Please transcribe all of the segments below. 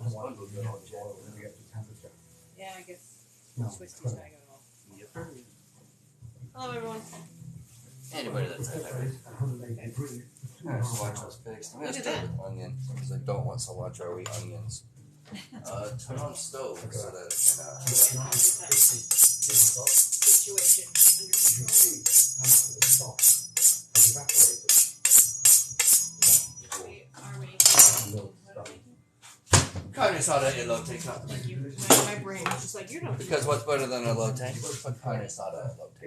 Yeah, I guess. Twisty tag it all. Hello, everyone. Anybody that's Alright, so watch those pigs. I'm gonna start with onion because I don't want cilantro or onions. Turn on stove so that it can Situation Carne asada, elote, cup. Thank you. My brain is just like, you're not. Because what's better than elote? Carne asada, elote.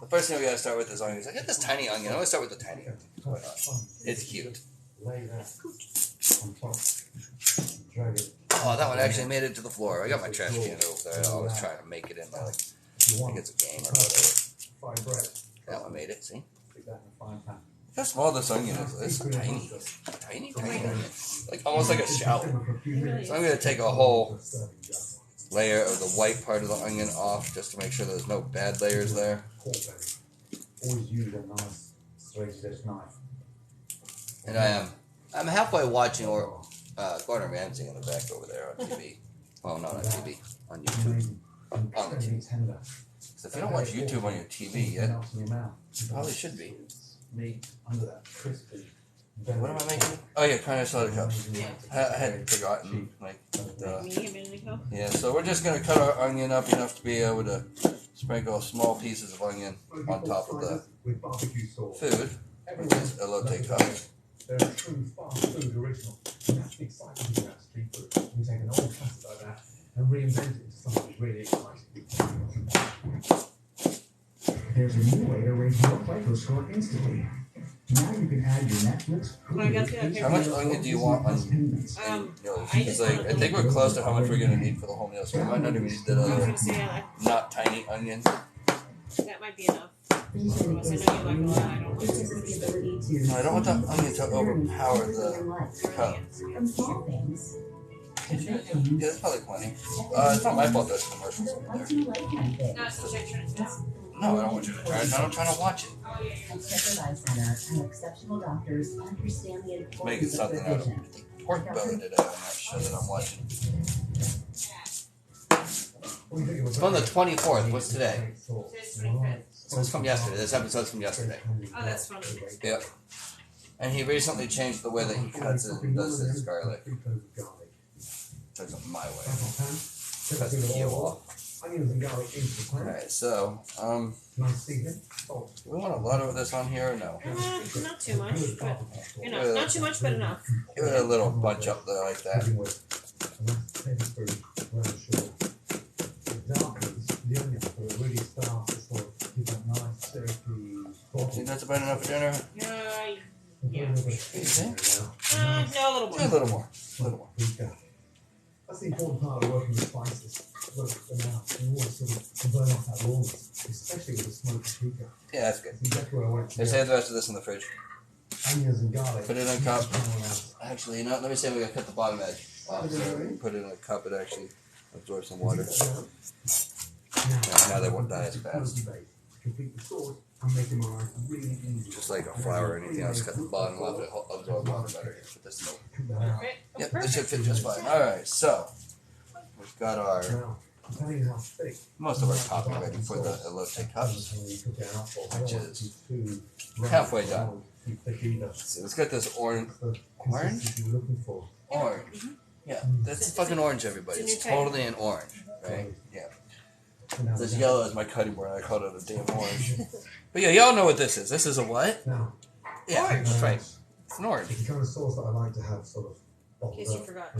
The first thing we gotta start with is onions. I get this tiny onion. I'm gonna start with the tiny onion. Why not? It's cute. Oh, that one actually made it to the floor. I got my trash can over there. I always try to make it in there. Like, I think it's a game or whatever. That one made it, see? Look how small this onion is. It's so tiny. Tiny onion. Like, almost like a shell. So I'm going to take a whole layer of the white part of the onion off just to make sure there's no bad layers there. And I'm halfway watching Gordon Ramsay in the back over there on TV. Well, not on TV, on YouTube. On the TV. So if you don't watch YouTube on your TV yet, you probably should be. What am I making? Oh yeah, carne asada cups. I had forgotten. Yeah, so we're just gonna cut our onion up enough to be able to sprinkle small pieces of onion on top of the food, which is elote cups. They're a true fast food original. And that's the exciting thing about street food. You take an old classic like that and reinvent it into something really exciting. There's a new way to raise your FICO score instantly. Now you can add your Netflix. How much onion do you want on yours? Because I think we're close to how much we're going to need for the whole meal, so we might not even need that other not tiny onion. That might be enough. I don't want the onion to overpower the cup. Yeah, that's probably plenty. It's not my fault there's commercials over there. No, I don't want you to turn it. I'm trying to watch it. Making something out of pork belly today on that show that I'm watching. It's on the 24th. What's today? So it's from yesterday. This episode's from yesterday. Oh, that's funny. Yep. And he recently changed the way that he cuts it and does his garlic. Does it my way. Cuts the peel off. Alright, so, do we want a lot of this on here or no? Not too much, but enough. Not too much, but enough. Give it a little bunch up there like that. Think that's about enough for dinner? Yeah. You think? No, a little more. Yeah, a little more. A little more. That's the important part of working with spices. Work them out and always sort of burn off that rawness, especially with a smoked paprika. Yeah, that's good. Exactly where I want it to Let's save the rest of this in the fridge. Onions and garlic. Put it in a cup. Actually, you know, let me say we gotta cut the bottom edge off. So we can put it in a cup, it actually absorbs some water. Now they won't die as fast. Just like a flour or anything else, cut the bottom off, it absorbs water better. Put this milk. Yep, this should fit just fine. Alright, so we've got our most of our topping ready for the elote cups, which is halfway done. So let's get this orange. Yeah, that's fucking orange, everybody. It's totally an orange, right? Yeah. This yellow is my cutting board, and I called it a damn orange. But yeah, y'all know what this is. This is a what? Yeah, orange. That's right. It's an orange. It's the kind of sauce that I like to have sort of. In case you forgot.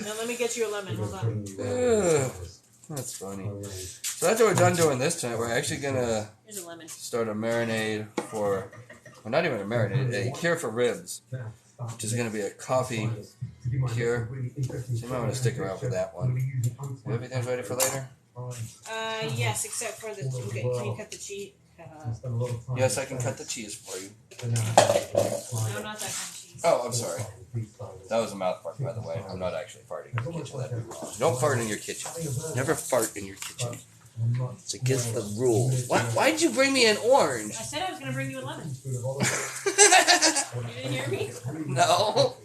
Now let me get you a lemon. Hold on. That's funny. So after we're done doing this tonight, we're actually gonna start a marinade for, well, not even a marinade, a cure for ribs, which is gonna be a coffee cure. So you might want to stick around for that one. Everything's ready for later? Yes, except for the. Okay, can you cut the cheese? Yes, I can cut the cheese for you. No, not that kind of cheese. Oh, I'm sorry. That was a mouth fart, by the way. I'm not actually farting in the kitchen. That'd be wrong. Don't fart in your kitchen. Never fart in your kitchen. It's against the rules. Why'd you bring me an orange? I said I was going to bring you a lemon. You didn't hear me? No.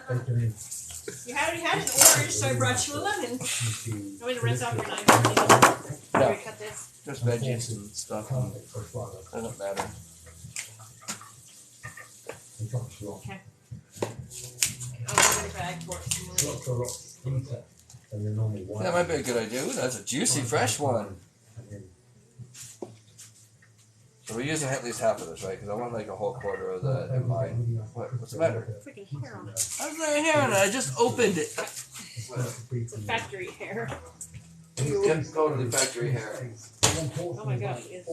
You already had an orange, so I brought you a lemon. I'm going to rinse off your knife. No. Cut this. Just veggies and stuff. And doesn't matter. Okay. I'll get a bag for it. That might be a good idea. Ooh, that's a juicy, fresh one. So we're using at least half of this, right? Because I want like a whole quarter of that in mine. What's the matter? Freaking hair on it. How's there hair on it? I just opened it. It's a factory hair. Yep, totally factory hair. Oh my gosh, it is.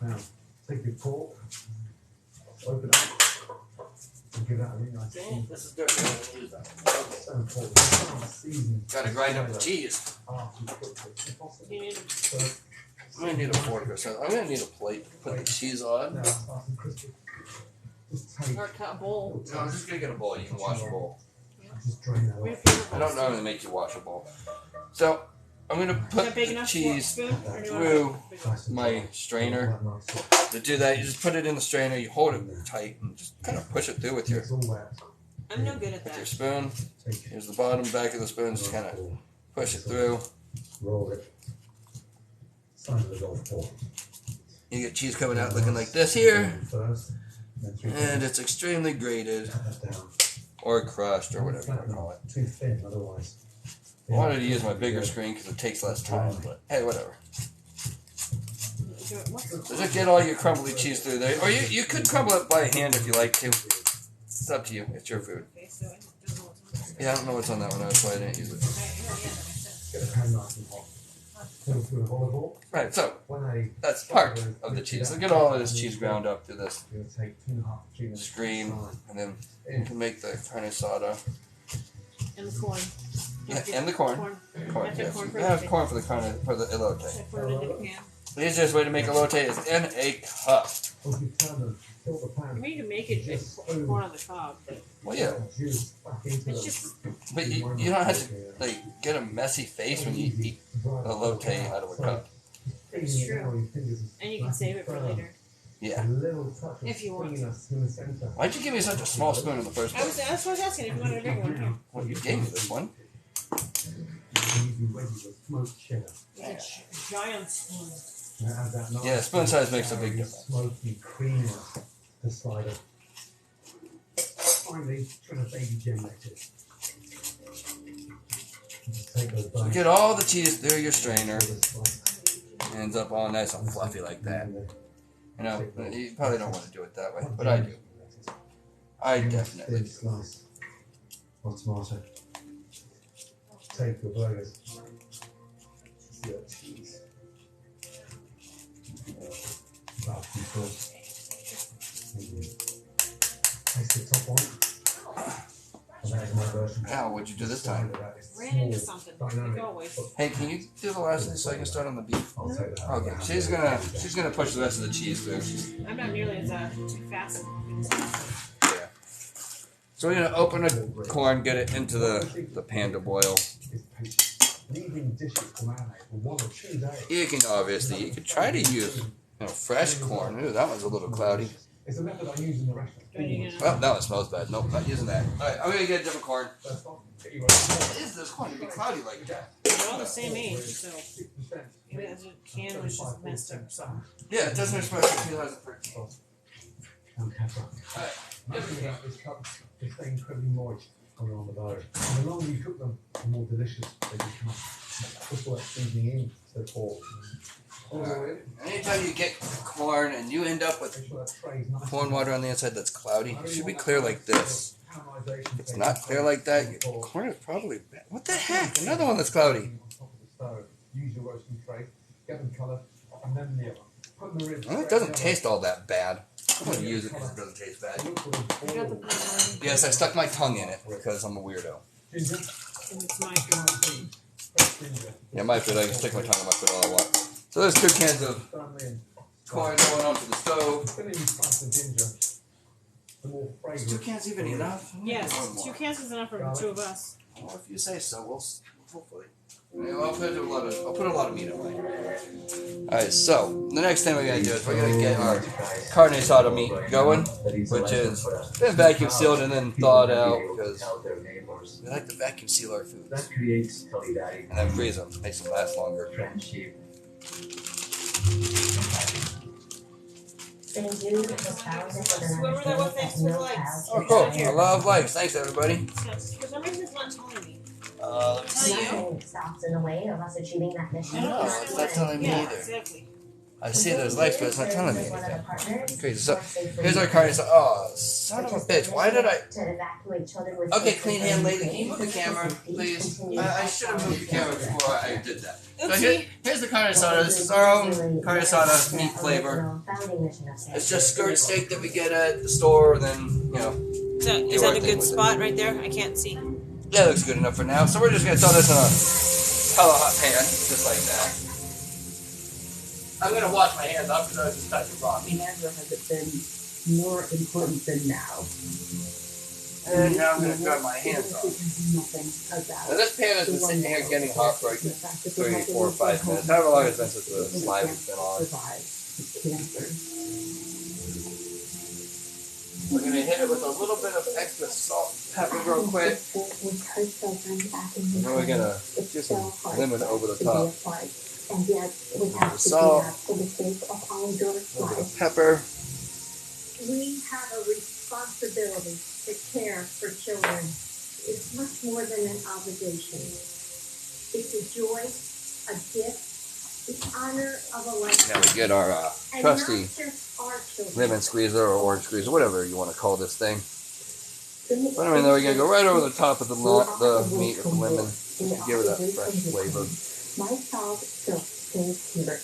Now, take your fork, open it, and give that a really nice season. This is dirty. I don't use that. So important. Season. Gotta grind up the cheese. After you cook it. You need I'm gonna need a fork or something. I'm gonna need a plate to put the cheese on. Now, it's nice and crispy. Just take. or cut a bowl. No, I'm just gonna get a bowl. You can wash a bowl. Just drain that We off. have paper I don't bowls. normally make you wash a bowl. So I'm gonna Is put that big the enough cheese spoon? Or do you want through a big one? my strainer. To do that, you just put it in the strainer, you hold it tight, and just kind of push it through with your It's all wet. I'm no good at with your that. spoon. Take it. Here's the bottom, back of the spoon, just kind of push it through. Roll it. Side of the golf ball. You get cheese coming out looking like this here, First, then through and it's extremely grated, cut that down. or crushed, or whatever you want to call it. Too thin, otherwise. I wanted to use my bigger screen because it takes less time, but hey, whatever. So just get all your crumbly cheese through there. Or you could crumble it by hand if you like to. It's up to you. It's your food. Okay, so I don't know what's on this. Yeah, I don't know what's on that one. That's why I didn't use it. Okay, yeah, that makes sense. Get the pan nice and hot. Fill through a volleyball. Right, so When that's part of the cheese. So get all of this cheese ground up to this you'll take 2.5 to 3 minutes. screen, and then you can make the carne asada. And the corn. Yeah, and the corn. Corn. Corn, Have yes. corn for You have the corn for the carne, for the elote. I put it in the pan. The easiest way to make elote is in a cup. Or you turn them, fill the pan. I mean, you can make it Just with corn on the cob, but Well, yeah, Juice back into it's them. just but you don't have to like get a messy face when you eat elote out of a cup. It's true. And you can save it for later. Yeah. If you want. Why'd you give me such a small spoon in the first place? That's what I was asking if you wanted a big one. Here. Well, you gave me this one. It's a giant spoon. Yeah, spoon size makes a big difference. Smoky, creamy, the slider. Finally, trim a baby gem lettuce. Take those So bites. get all the cheese through your strainer. Ends up all nice and fluffy like that. You know, you probably don't want to do it that way, but I do. I definitely do. Slice of tomato. Take your burgers. Your cheese. Barbecue sauce. Taste the top one. And that is my version. Now, what'd you do this time? Ran into something. Like always. Hey, can you do the last thing so I can start on the beef? I'll take that. Okay, she's gonna push the rest of the cheese through. I'm not nearly as too fast. Yeah. So we're gonna open the corn, get it into the pan to boil. Leaving dishes to marinate for 1 or 2 days. You can try to use fresh corn. Ooh, that one's a little cloudy. It's a method I use in the restaurant. Well, that one smells bad. Nope, not using that. Alright, I'm gonna get a different corn. That's not get you What is this corn to be cloudy like that? They're all the same age, so maybe that can was just messed up. So. Yeah, it doesn't express it 2013. And pepper. Alright. After that, this cup is stay incredibly moist coming on the bone. And the longer you cook them, the more delicious they become. That's what seasoning in to the pork. Anytime you get corn and you end up with corn water on the inside that's cloudy, it should be clear like this. If it's not clear like that, your corn is probably bad. What the heck? Another one that's cloudy. Use your roasting tray, get them colour, and then the other. Put the ribs. Well, it doesn't taste all that bad. I'm going to use it because it doesn't taste bad. You got the pan already? Yes, I stuck my tongue in it because I'm a weirdo. Ginger. And it's my food. Yeah, my food. I can stick my tongue in my food all I want. So there's 2 cans of corn going onto the stove. Is 2 cans even enough? Yes, 2 cans is enough for the 2 of us. Well, if you say so, we'll Hopefully. Yeah, I'll put a lot of meat in mine. Alright, so the next thing we're gonna do is we're gonna get our carne asada meat going, which is been vacuum sealed and then thawed out because we like to vacuum seal our foods. And then freeze them, makes them last longer. Whoever that was, thanks for the likes. Oh, cool. A lot of likes. Thanks, everybody. For some reason, it's not telling me. Let me see. Nothing stops in the way of us achieving that mission. No, it's not telling me Yeah, either. exactly. I see those likes, but it's not telling me anything. Crazy. So here's our carne asada. Oh, son of a bitch! Why did I? Okay, clean hand lady, can you move the camera, please? I should have moved the camera before I did that. So here's the carne asada. This is our own carne asada meat flavor. It's just skirt steak that we get at the store, and then Is that a good spot right there? I can't see. Yeah, it looks good enough for now. So we're just gonna throw this in a hella hot pan, just like that. I'm gonna wash my hands off because I was just touching raw meat. Never has it been more important than now. And now I'm gonna dry my hands off. Now this pan has been sitting here getting hot for like 3, 4, 5 minutes. However long it's been since the slime has been on. We're gonna hit it with a little bit of extra salt and pepper real quick. And then we're gonna do some lemon over the top. And yet we have to Salt, for the sake of our a little daughter's bit of life. pepper. We have a responsibility to care for children. It's much more than an obligation. It's a joy, a gift, the honor of a lifetime. Now we get our And trusty not just our children. lemon squeezer or orange squeezer, whatever you want to call this thing. But I mean, then we're gonna go right over the top of the meat with the lemon to give it that fresh flavor. My child still stays here.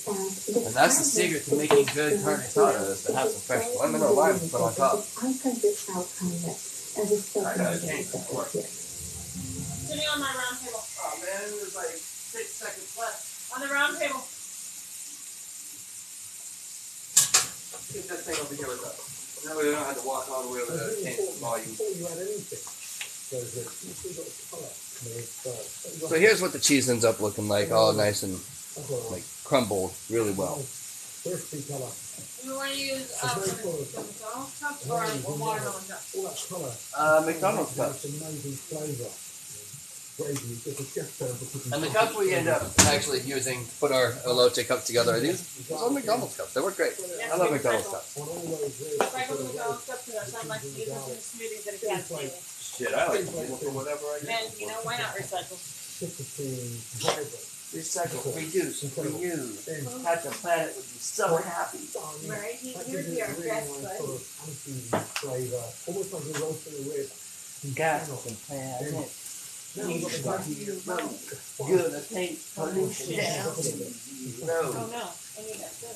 And that's the secret to making good carne asada is to have some fresh lemon or lime to put on top. Unconditional kindness as a I gotta change the fork. Sitting on my round table. Oh man, there's like 6 seconds left. On the round table. Keep that thing over here with us. That way we don't have to walk all the way over there to change the volume. So here's what the cheese ends up looking like, all nice and like crumbled really well. You want to use the McDonald's cup or a watermelon cup? McDonald's cup. And the cups we end up actually using to put our elote cup together are these all McDonald's cups. They work great. I love McDonald's cups. Recycle the McDonald's cup because I like to use them in smoothies that are can't Shit, I like to use it for whatever I do. And you know, why not recycle? Recycle, reduce, reuse. Captain Planet would be so happy. Right? Here's your best bud. Captain Planet. Good, I think pollution down. Oh no, I need that too.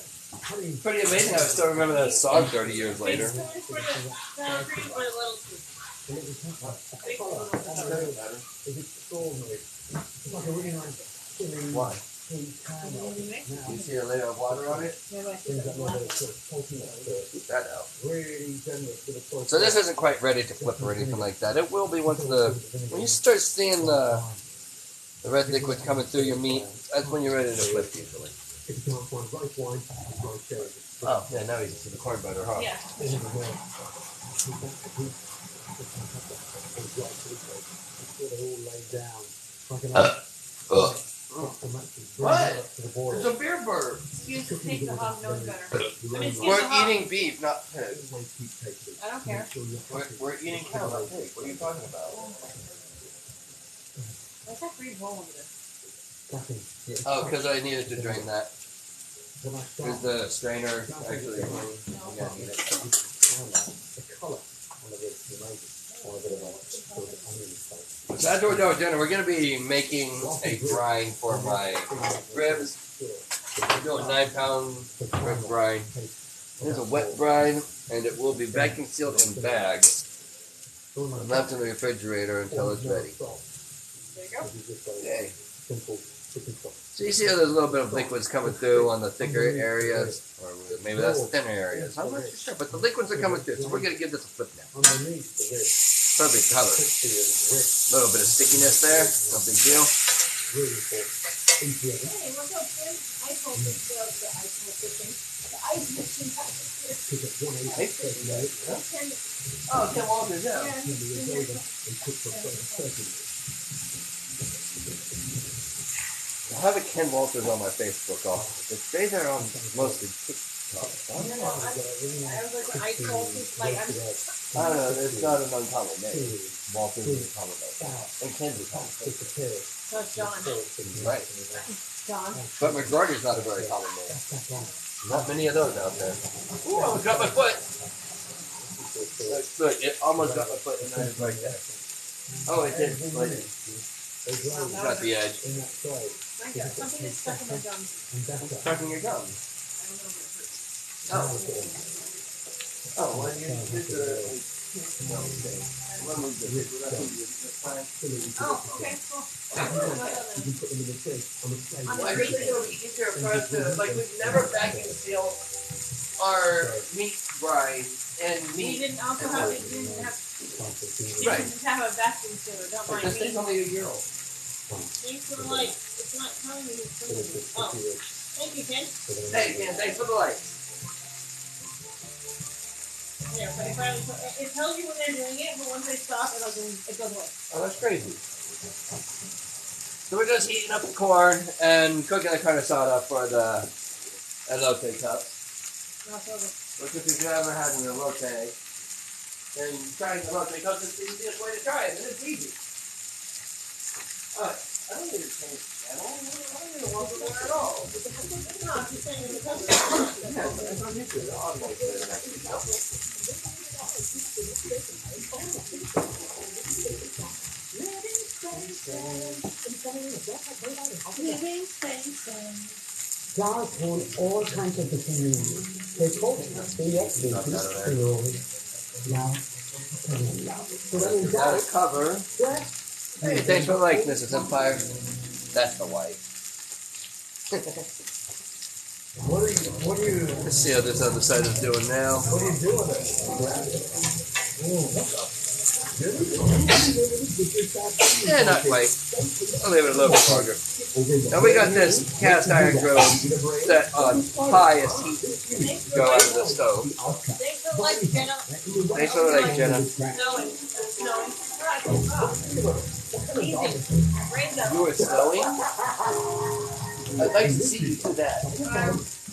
Pretty amazing how I still remember that song 30 years later. Big spoon for the sour cream or the little spoon? Why? You see a layer of water on it? Keep that out. So this isn't quite ready to flip or anything like that. It will be once when you start seeing the red liquid coming through your meat, that's when you're ready to flip usually. Oh, yeah, now you can see the corn butter, huh? Yeah. What? There's a beer bird. Excuse me, take the hog nose better. I mean, excuse We're the hog. eating beef, not pig. I don't care. We're eating cow, not pig. What are you talking about? What's that green hole over there? Oh, because I needed to drain that. Because the strainer actually, you gotta need it. So after we're done with dinner, we're going to be making a brine for my ribs. We're doing 9-pound rib brine. It is a wet brine, and it will be vacuum sealed in bags and left in the refrigerator until it's ready. There you go. Okay. So you see how there's a little bit of liquids coming through on the thicker areas, or maybe that's the thinner areas. I'm not too sure, but the liquids are coming through, so we're going to give this a flip now. Perfect color. A little bit of stickiness there. No big deal. Hey, what's up, Tim? I told him the ice machine. The ice machine. Oh, Tim Walters, yeah. I have a Ken Walters on my Facebook also. They are on mostly TikTok. I don't know. I don't know. It's not an uncommon name. Walters is a common name. And Ken's a common name. So it's John. Right. John. But McGardy's not a very common name. Not many of those out there. Ooh, I almost got my foot. Look, it almost got my foot and then it's right there. Oh, it did. Got the edge. Something is stuck in my gums. Stuck in your gums. I don't know if it hurts. Oh. Oh, well, you did the... No, okay. Let me do it. Oh, okay, cool. Well, I think it'll be easier for us to, like, we've never vacuum sealed our meat grind and We meat. didn't also have, we didn't have a vacuum sealer, don't But mind this me. thing's only a year old. Thanks for the light. It's not telling me it's finished. Oh, thank you, Ken. Hey, man, thanks for the light. Yeah, but it tells you when they're doing it, but once they stop, it goes away. Oh, that's crazy. So we're just heating up the corn and cooking the carne asada for the elote cups. Which if you've ever had an elote, then trying elote cups is the easiest way to try it, and it's easy. Alright, I don't need to change the channel. I don't need to walk over there at all. No, I'm just saying it's Yeah, but that's not used to it. I'll make it next video. Flowers hold all kinds of different meanings. They're called they So when in Got doubt, a cover. Hey, thanks for the like, Mrs. Empire. That's the white. What are you Let's see how this other side is doing now. What are you doing there? Yeah, not quite. I'll leave it a little bit longer. Now we got this cast iron grill set on highest heat to go out of the stove. Thanks for the light, Jenna. Thanks for the like, Jenna. Snowing. Easy. Rain's up. You were snowing? I'd like to see you do that.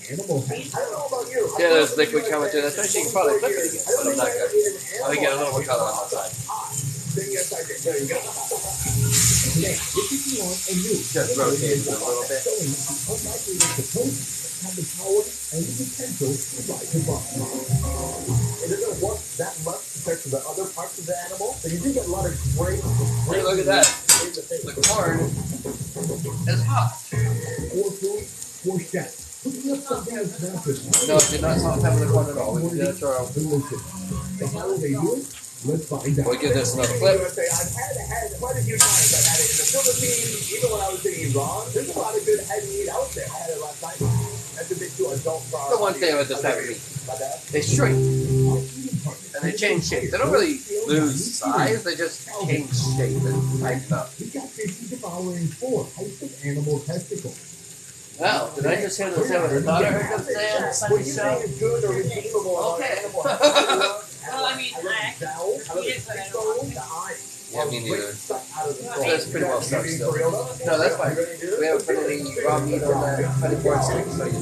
Yeah, there's liquid coming through. That's why you can probably flip it again, but I'm not good. Let me get a little more color on my side. Just rotate it a little bit. It doesn't work that much compared to the other parts of the animal, so you do get a lot of great. Hey, look at that. The corn is hot. No, do not salt pepper the corn at all. We can do that to our own. We'll give this another flip. I've had quite a few times. I've had it in the Philippines, even when I was in Iran. There's a lot of good head meat out there. I had it last night. That's a bit too adult for our The one thing with this type of meat, they shrink and they change shape. They don't really lose size, they just change shape and tighten up. Wow, did I just hear them say what I thought I heard them say on the Sunday show? Okay. Well, I mean, I actually eat it, but I don't want to. Yeah, me neither. That's pretty well stuck still. No, that's fine. We haven't put any raw meat on that honey pork stick, so you do.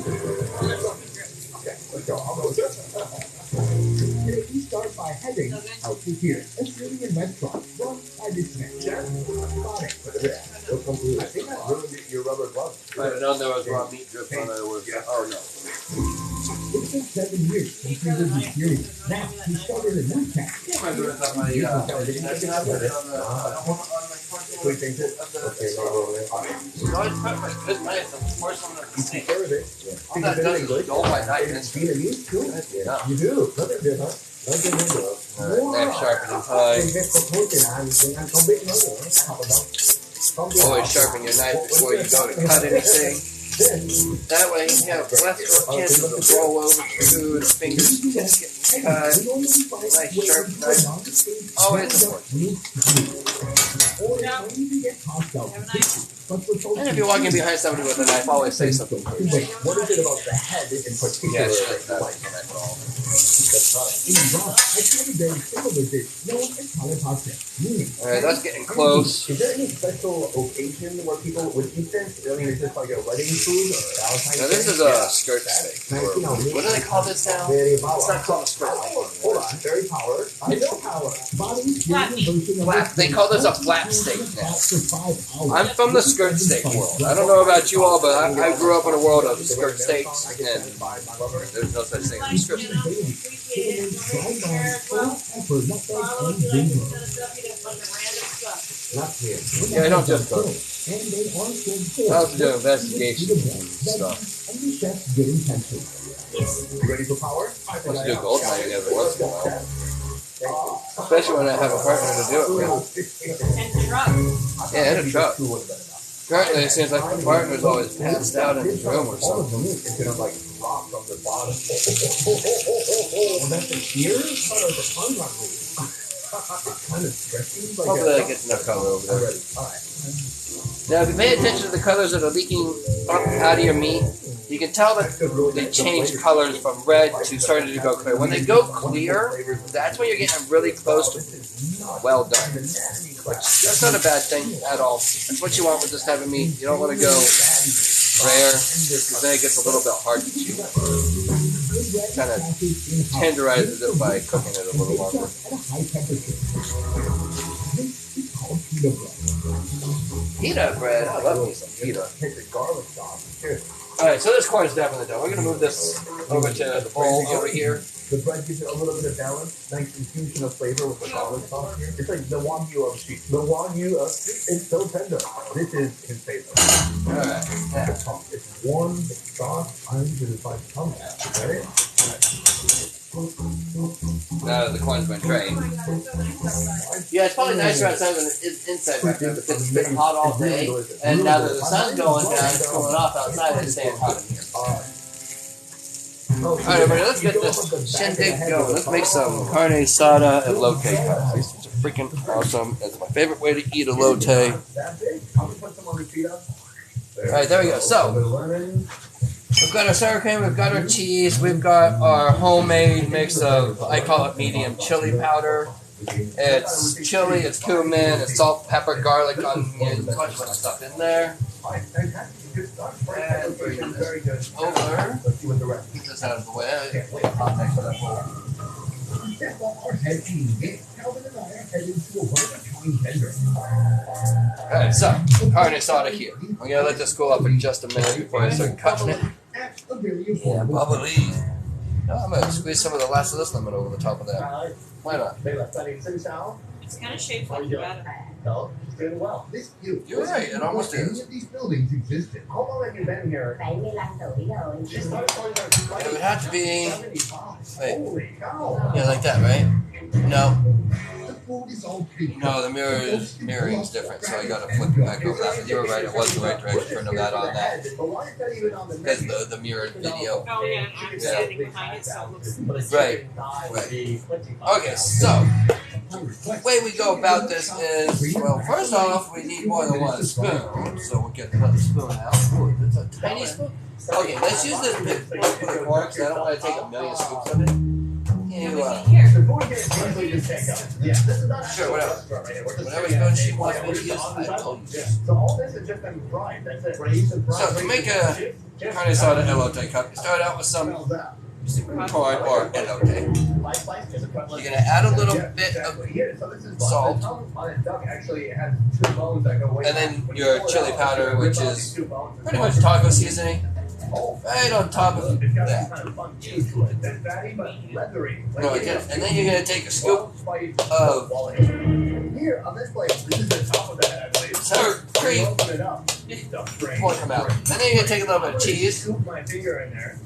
Today we start by heading out to here. It's really a restaurant run by this man. I think I ruined your rubber glove. If I'd have known there was raw meat dripped on it, it was. Oh no. It's been 7 years since he was in Fury. Now he started a new town. Yeah, my brother thought my television. I put it on my We think it. Okay, So I always put my good knife and pour some of the sink. All that does is go by night and it's Vietnamese too? yeah. You do. Nothing good, huh? Nothing good. Knife sharpening pie. Always sharpen your knife before you go to cut anything. That way you have less chances of roll over food, fingers getting cut, nice sharp knife. Always important. And if you're walking behind somebody with a knife, always say something. What is it about the head in particular? Yeah, that's not like at all. Alright, that's getting close. Is there any special occasion where people would eat this? I mean, is this like a wedding food or Valentine's Day? Now this is a skirt steak. What do they call this now? It's not called a skirt steak. Hold on, very power. I know power. Flap. They call this a flap steak now. I'm from the skirt steak world. I don't know about you all, but I grew up in a world of skirt steaks, and there's no such thing as a skirt steak. Yeah, I don't just cook. I also do investigations and stuff. You ready for power? I also do gold mining every once in a while. Especially when I have a partner to do it with. Yeah, and a truck. Currently, it seems like my partner's always passed out in his room or something. It's gonna like drop from the bottom. That's the ear? I thought it was a tongue on me. Kind of stretchy. Hopefully that gets enough color over there. Alright. Now, if you pay attention to the colors that are leaking up out of your meat, you can tell that they change colors from red to starting to go clear. When they go clear, that's when you're getting really close to well done. That's not a bad thing at all. That's what you want with this type of meat. You don't want to go rare, because then it gets a little bit hard to chew. Kind of tenderizes it by cooking it a little longer. Pita bread. I love me some pita. Alright, so this corn is definitely done. We're going to move this over to the bowl over here. The bread gives it a little bit of balance, nice infusion of flavor with the garlic sauce here. It's like the wagyu of sheep. The wagyu of sheep, it's so tender. This is his favorite. Alright, now. It's warm, it's soft, I'm going to find tongue. Ready? Now the corn's been drained. Yeah, it's probably nicer outside than it is inside right now because it's been hot all day. And now that the sun's going down, it's cooling off outside, it's staying hot in here. Alright, everybody, let's get this shindig going. Let's make some carne asada and elote cuts. These are freaking awesome. It's my favorite way to eat elote. Alright, there we go. So, we've got our sour cream, we've got our cheese, we've got our homemade mix of, I call it medium chili powder. It's chili, it's cumin, it's salt, pepper, garlic, onion, a bunch of stuff in there. And bring this over. Get this out of the way. Hot next to that bowl. Alright, so, carne asada here. I'm going to let this cool up for just a minute before I start cutting it. Yeah, bubbly. No, I'm going to squeeze some of the last of this lemon over the top of that. Why not? It's kind of shaped like that. No, it's doing well. You're right, it almost is. These buildings existed. How long have you been here? It would have to be... Wait. Yeah, like that, right? No. No, the mirroring is different, so I gotta flip it back over that. But you were right, it was the right direction for no that on that. Because the mirrored video. Oh, yeah, and I'm standing behind it, so it looks... Right. Okay, so... The way we go about this is, well, first off, we need more than one spoon. So we'll get the spoon out. Ooh, it's a tiny spoon. Okay, let's use this big spoon for the corn, because I don't want to take a million scoops of it. Sure, whatever. Whatever spoon she wants me to use, I told you. So all this has just been fried. That's it. So to make a carne asada elote cup, you start out with some corn or elote. You're going to add a little bit of salt. And then your chili powder, which is pretty much taco seasoning. Right on top of that. No, and then you're going to take a scoop of sour cream before I come out. And then you're gonna take a little bit of cheese Scoop my finger in there.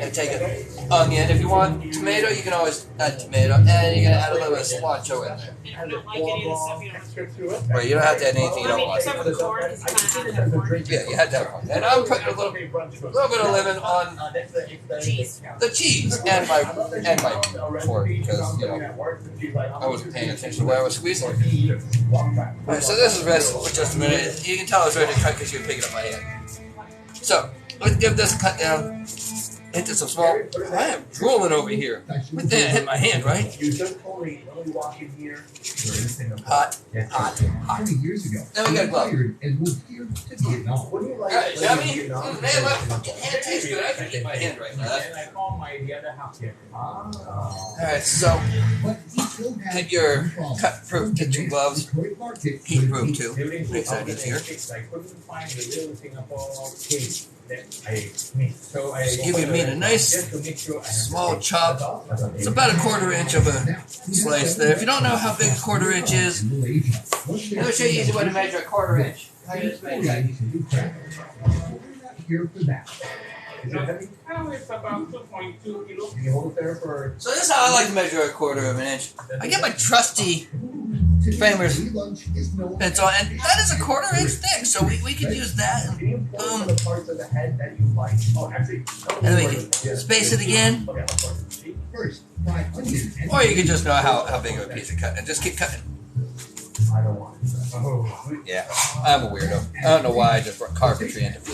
and take an onion. If you want tomato, you can always add tomato, and you're gonna add a little bit of cilantro in there. And if you don't like any of the stuff, you don't have to. Right, you don't have to add anything you I don't mean, like. except for the corn, because you kind of have to have corn. Yeah, you had to have one. And I'm putting a little bit of lemon on Cheese. the cheese and my fork because you know I wasn't paying attention to where I was squeezing. Alright, so this is ready for just a minute. You can tell it's ready to cut because you're picking up my hand. So let's give this a cut down into some small. I am drooling over here. What the hit my hand, right? You just only walk in here. Hot. Hot. 20 years ago. Then we got gloves. And moved here to Vietnam. What do you like? Alright, yummy. Man, my hand tastes good. I can eat my hand right now. And I call my the other half here. Alright, so But he still had get your problems. cut-proof kitchen gloves. Detroit market. Heat-proof too. Makes that easier. I couldn't find the little Singapore cake that I made. So I Give your meat a nice just to make sure I have small chop. It's about a 1/4 inch of a slice there. If you don't know how big a 1/4 inch is, Malaysia. let me show you an easy way to measure a 1/4 inch. How you just measure it. We're not here for that. Is it heavy? Oh, it's about 2.2 kilos. Do you hold it there for? So this is how I like to measure a 1/4 inch. I get my trusty Famous Lunch is no pencil, and that is a 1/4 inch thick, so we could use that. Can you pull some of the parts of the head that you like? Oh, actually. And then we can space it again, Okay, of course. first. Fry onion and or you can just know how big of a piece of cut and just keep cutting. I don't want it. Oh. Yeah, I'm a weirdo. I don't know why I just brought carpentry into it.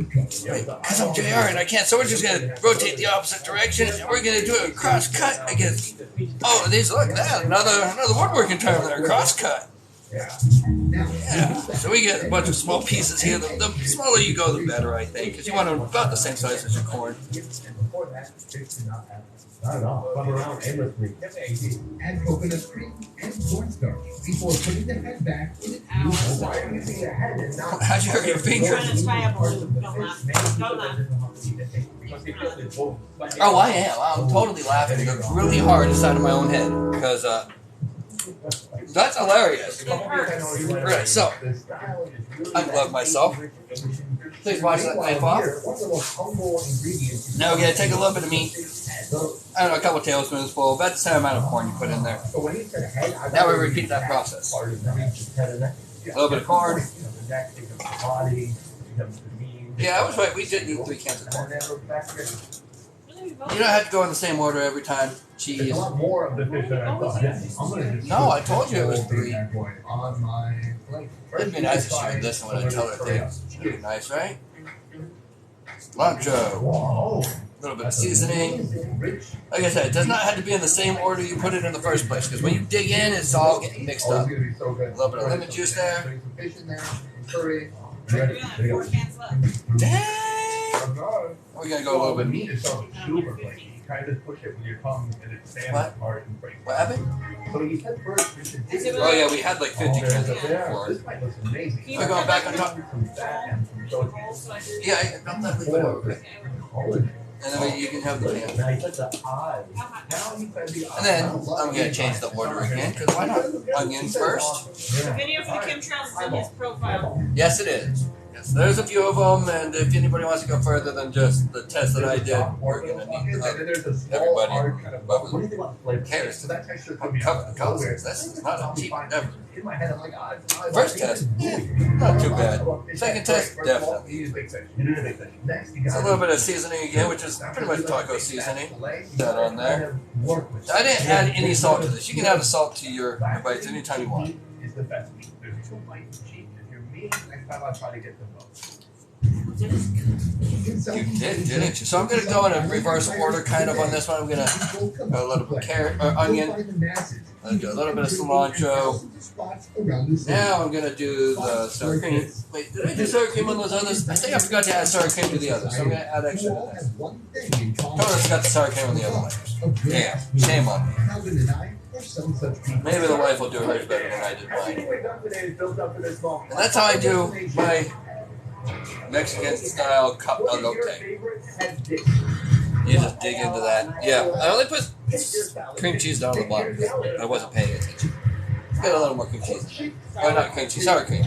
Because I'm JR and I can't, so we're just going to rotate the opposite direction and we're going to do a cross cut against. Oh, these look, that another woodworking term there, cross cut. Yeah, so we get a bunch of small pieces here. The smaller you go, the better, I think, because you want them about the same size as your corn. Not at all. Run around aimlessly. Add coconut cream and cornstarch before putting the head back in it. Why are you using the head and not? How'd you hurt your finger? Trying to tie up a balloon. Don't laugh. Don't laugh. Oh, I am. I'm totally laughing really hard inside of my own head because that's hilarious. Right, so I love myself. Please wash that knife off. Now we're gonna take a little bit of meat. I don't know, a couple tablespoons full, about the same amount of corn you put in there. Now we repeat that process. A little bit of corn. Yeah, I was right. We did do 3 cans of corn. You don't have to go in the same order every time. Cheese. There's a lot more of the fish than I thought. I'm gonna just No, I told you it was 3. on my plate. It'd be nice if she would listen when I tell her things. It'd be nice, right? Cilantro. Whoa. A little bit of seasoning. Like I said, it does not have to be in the same order you put it in the first place, because when you dig in, it's all getting mixed up. A little bit of lemon juice there. Some fish in there, some curry. We're doing 4 cans left. Dang! We're gonna go a little bit meat. Meat is so super flaky. You kind of push it with your tongue and it stands What? apart and breaks. What happened? So you said first we should dig it. Oh yeah, we had like 50 cans of Yeah, corn. this might look amazing. We're going back on top. Some fat and some protein. Yeah, I got that liquid over it. And then you can have the pan. Now you said the eyes. Now you said the eyes. And then I'm gonna change the order again, because why not? Onions first. The video for the chemtrails is in his profile. Yes, it is. Yes, there's a few of them, and if anybody wants to go further than just the test that I did, we're gonna need the other. Everybody, but What do you think about the flavor? cares So that texture I'm covered the colors. This is not a cheap endeavor. In my head, I'm like, First test, not too bad. Second test, definitely. You use big fish. You do the big fish. Next, you It's a got little bit of seasoning again, which is pretty much taco seasoning. That on there. I didn't add any salt to this. You can add the salt to your bites anytime you want. Is the best meat. There's 2 bites of cheap. If you're me, next time I'll try to get them both. You did, didn't you? So I'm gonna go in a reverse order kind of on this one. I'm gonna go a little bit of carrot or onion. I'll do a little bit of cilantro. Now I'm gonna do the sour cream. Wait, did I do sour cream on those others? I think I forgot to add sour cream to the others, so I'm gonna add extra to this. Totally forgot the sour cream on the other layers. Damn, shame on me. Maybe the wife will do hers better than I did mine. And that's how I do my Mexican style cup elote. You just dig into that. Yeah, I only put cream cheese down at the bottom. I wasn't paying attention. Let's get a little more cream cheese. Or not cream cheese, sour cream.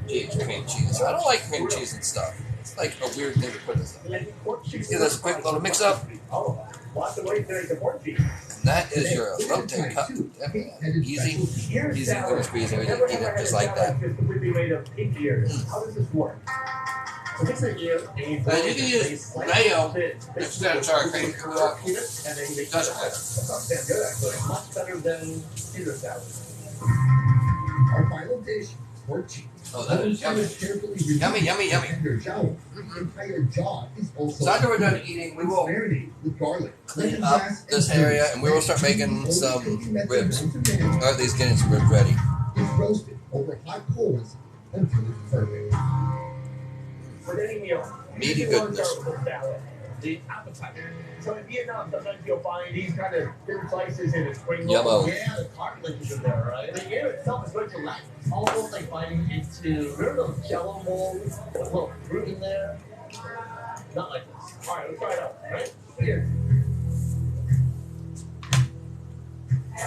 Geez, cream cheese. I don't like cream cheese and stuff. It's like a weird thing to put in stuff. Give this a quick little mix up. That is your elote cup. Easy. Easy lemon squeeze. You eat it just like that. How does this work? So this is you And you can use mayo instead of sour cream. and then you Doesn't matter. That's not damn good actually. Much better than Caesar salad. Our final dish, pork cheese. Oh, that is yummy. Yummy, yummy, yummy. Tender jowl. The entire jaw is also So after we're done eating, we will marinate with garlic, clean up this area and we will start making some ribs. Or at least getting some ribs ready. It's roasted over hot coals until it's perfect. With any meal, Meaty goodness. the appetizer. So in Vietnam, sometimes you'll find these kind of thin slices in a spring Yummo. roll. Yeah, the cartilage is in there, right? The air itself is very gelatinous. It's almost like biting into, remember those jello molds with a little fruit in there? Not like this. All right, let's try it out. Right? Here.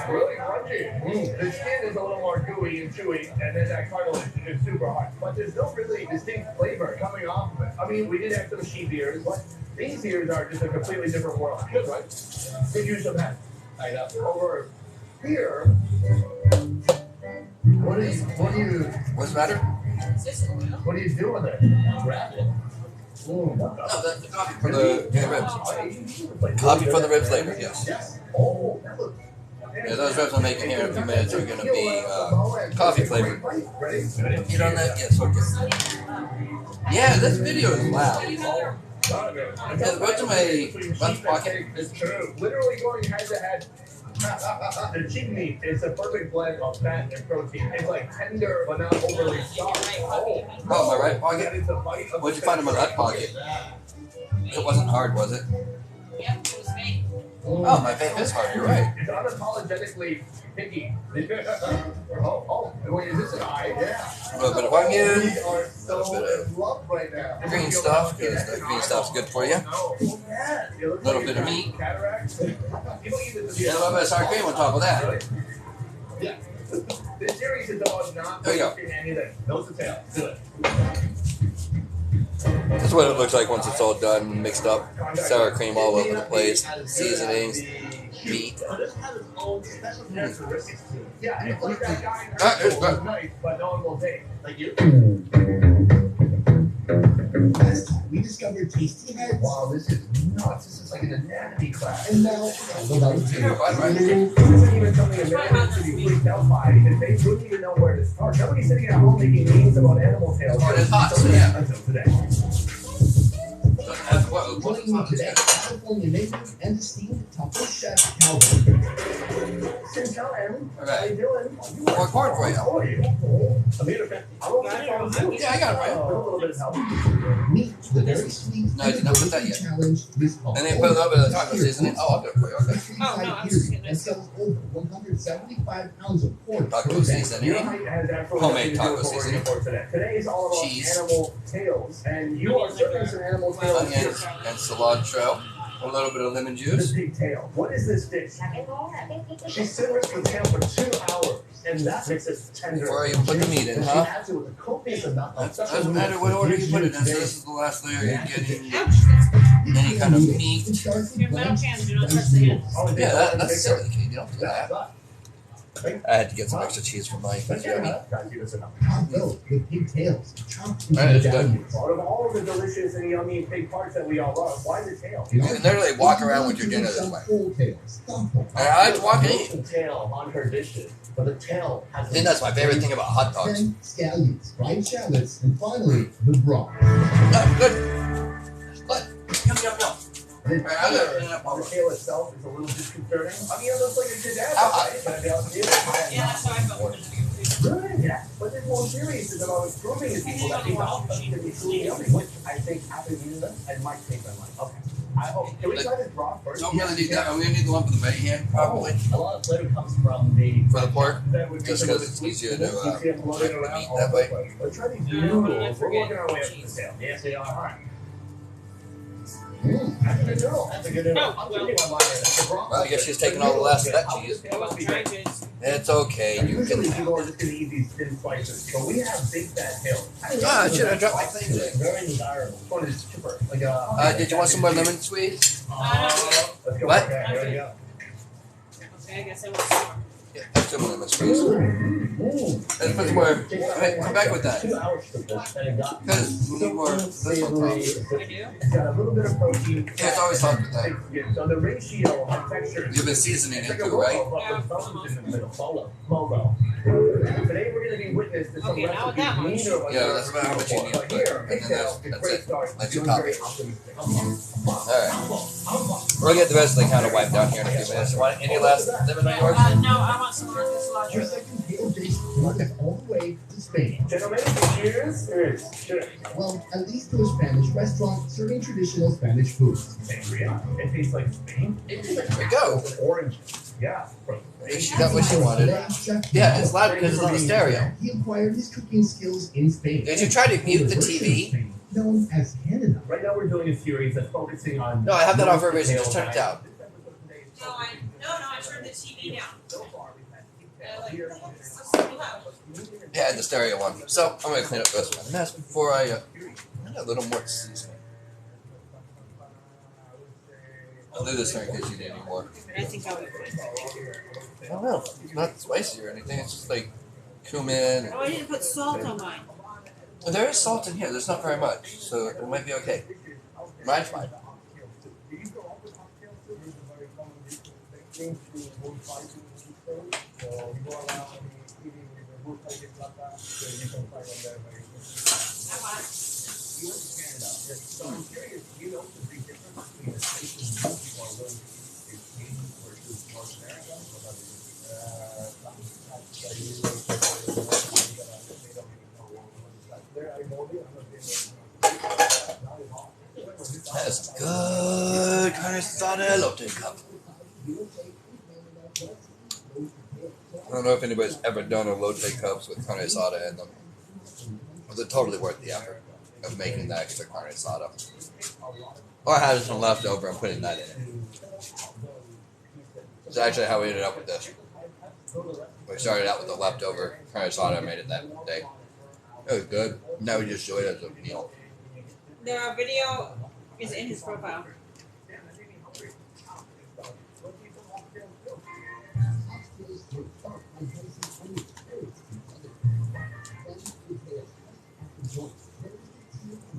Really crunchy. The skin is a little more gooey and chewy, and then that cartilage is super hard. But there's no really distinct flavor coming off of it. I mean, we did have some sheep ears, but these ears are just a completely different world. Good, right? Good use of that. I know. Over here, What's the matter? what are you doing there? Grab it. No, that's the coffee for the ribs. Coffee for the ribs later, yes. Yes. Oh, that looks. Yeah, those ribs I'm making here in a few minutes are going to be coffee flavored. Ready? Eat on that? Yes, okay. Yeah, this video is loud. Yeah, go to my left pocket. It's true. Literally going head to head. The cheek meat is a perfect blend of fat and protein. It's like tender but not overly soft. Oh, my right pocket? What'd you find in my left pocket? It wasn't hard, was it? Yep, it was me. Oh, my vape is hard, you're right. It's unapologetically picky. Wait, is this an eye? Yeah. A little bit of onion, We are so a little bit in love right now. of green stuff, because the green stuff's good for you. A Little bit of meat. Cataracts. And a little bit of sour cream on top of that. Yeah. This series is about not There you go. wasting anything. Nose to tail. Do it. That's what it looks like once it's all done, mixed up. Sour cream all over the place, seasonings, meat. So this has its own special characteristics to it. Yeah, it's like that guy That is who's good. nice, but no one will take. Like you. Last time we discovered tasty heads. Wow, this is nuts. This is like an anatomy class. And now, without Right. this isn't even something Americans should be freaked out by because they wouldn't even know where to start. Nobody's sitting at home making memes about animal tails. Oh, it is hot, so yeah. Until today. Joining me today, California native and esteemed taco chef Calvin. Sintel, Aaron. How Alright. you doing? More corn for you. How are you? I'm here to Yeah, I got it, right? A little bit of help. Meet the very sweet No, I did not put that yet. challenge this fall. And then put a little bit of taco seasoning. Oh, I'll do it for you, okay. Oh, no, I'm just kidding. And sells over 175 pounds of pork. Taco per day. seasoning. Your height has absolutely Homemade nothing to do taco with what we're seasoning. here for today. Today is all about Cheese. animal tails, and you are serving some animal tails. Onions and cilantro. A little bit of lemon The juice. pig tail. What is this dish? She simmers the tail for 2 hours, and that makes it tender. Before you put the meat in, And she huh? adds it with a copious amount of That doesn't matter what order you put it in, so this is the last layer you're getting Ouch, that's any kind of meat. your metal cans do not touch the hands. Yeah, that's silly, kid. You don't do that. I had to get some extra cheese for mine. But yeah, guys, you listen up. Top though, with pig tails, chopped Alright, it's good. medallions. Out of all of the delicious and yummy pig parts that we all love, why the tail? You can literally walk around with your dinner this way. Whole tails. And I like to walk and eat. The tail on her dishes, but the tail has. I think that's my favorite thing about hot dogs. Then scallions, fried shallots, and finally the broth. No, good. But, yum, yum, yum. The Alright, I'll go clean up all the of it. tail itself is a little disconcerting. I mean, it looks like a good dad, How right? Can I be honest with you? Yeah, that's how I felt. Good, yeah. But this whole series is about improving the people that eat off them to be truly yummy, which I think after eating them, I might change my mind. Okay. I hope. Can we try this broth first? Don't really need that. I'm gonna need the one for the right hand, probably. A lot of flavor comes from the. For the pork? That would be Just some 'cause of the it's sweet easier to, goodness. You see it floating cook the around meat all that over way. the place. Let's try these No, noodles. I We're forget working our way up to the cheese. tail. Yes, they are. All right. That's a good noodle. That's a good noodle. No, I'll well- give you my mind. The broth- Well, I guess she's taking all the last of that How cheese. this tail I must was be trying good. to. It's okay. You can Usually have people are it. just going to eat these thin slices, but we have big fat tails. Ah, I should have dropped my thing there. Very desirable. This one is chipper. Like Did you want some more lemon squeeze? Let's go. What? Okay, here we go. Okay, I guess I want some more. Yeah, have some lemon squeeze. Let's put some more. Hey, come back with that. 2 hours to this, and it got Because we need more. This one probably. I do? It's got a little bit of protein. Yeah, it's always hard with that. So the ratio of texture. You've been seasoning it too, right? Molo. Today we're going to be witness to some Okay, now with that much. Yeah, that's about how much you need to put. And then that's it. Let you top it. Alright. We'll get the rest of the counter wiped down here in a few minutes. Want any last lemon on yours? No, I want some more of this Your cilantro. second table days took us all the way to Spain. Gentlemen, cheers. Cheers. Well, at least to a Spanish restaurant serving traditional Spanish food. Sangria. It tastes like Spain. It tastes like There we go. orange. Yeah. She got what she wanted. Yeah, it's loud because it's on the stereo. He acquired his cooking skills in Spain. Did you try to mute the TV? Known as Canada. Right now we're doing a series that's focusing on. No, I have that on for a reason. Just turn it down. No, I turned the TV down. Like, what the heck is so loud? Yeah, the stereo one. So I'm gonna clean up this one mess before I add a little more seasoning. I'll do this here in case you need any more. I think I would. I don't know. It's not spicy or anything. It's just like cumin. Oh, I didn't put salt on mine. And there is salt in here. There's not very much, so it might be okay. Mine's fine. That's good carne asada elote cup. I don't know if anybody's ever done elote cups with carne asada in them. But they're totally worth the effort of making that extra carne asada. Or having some left over and putting that in it. That's actually how we ended up with this. We started out with the leftover carne asada and made it that day. It was good. Now we just enjoy it as a meal. The video is in his profile.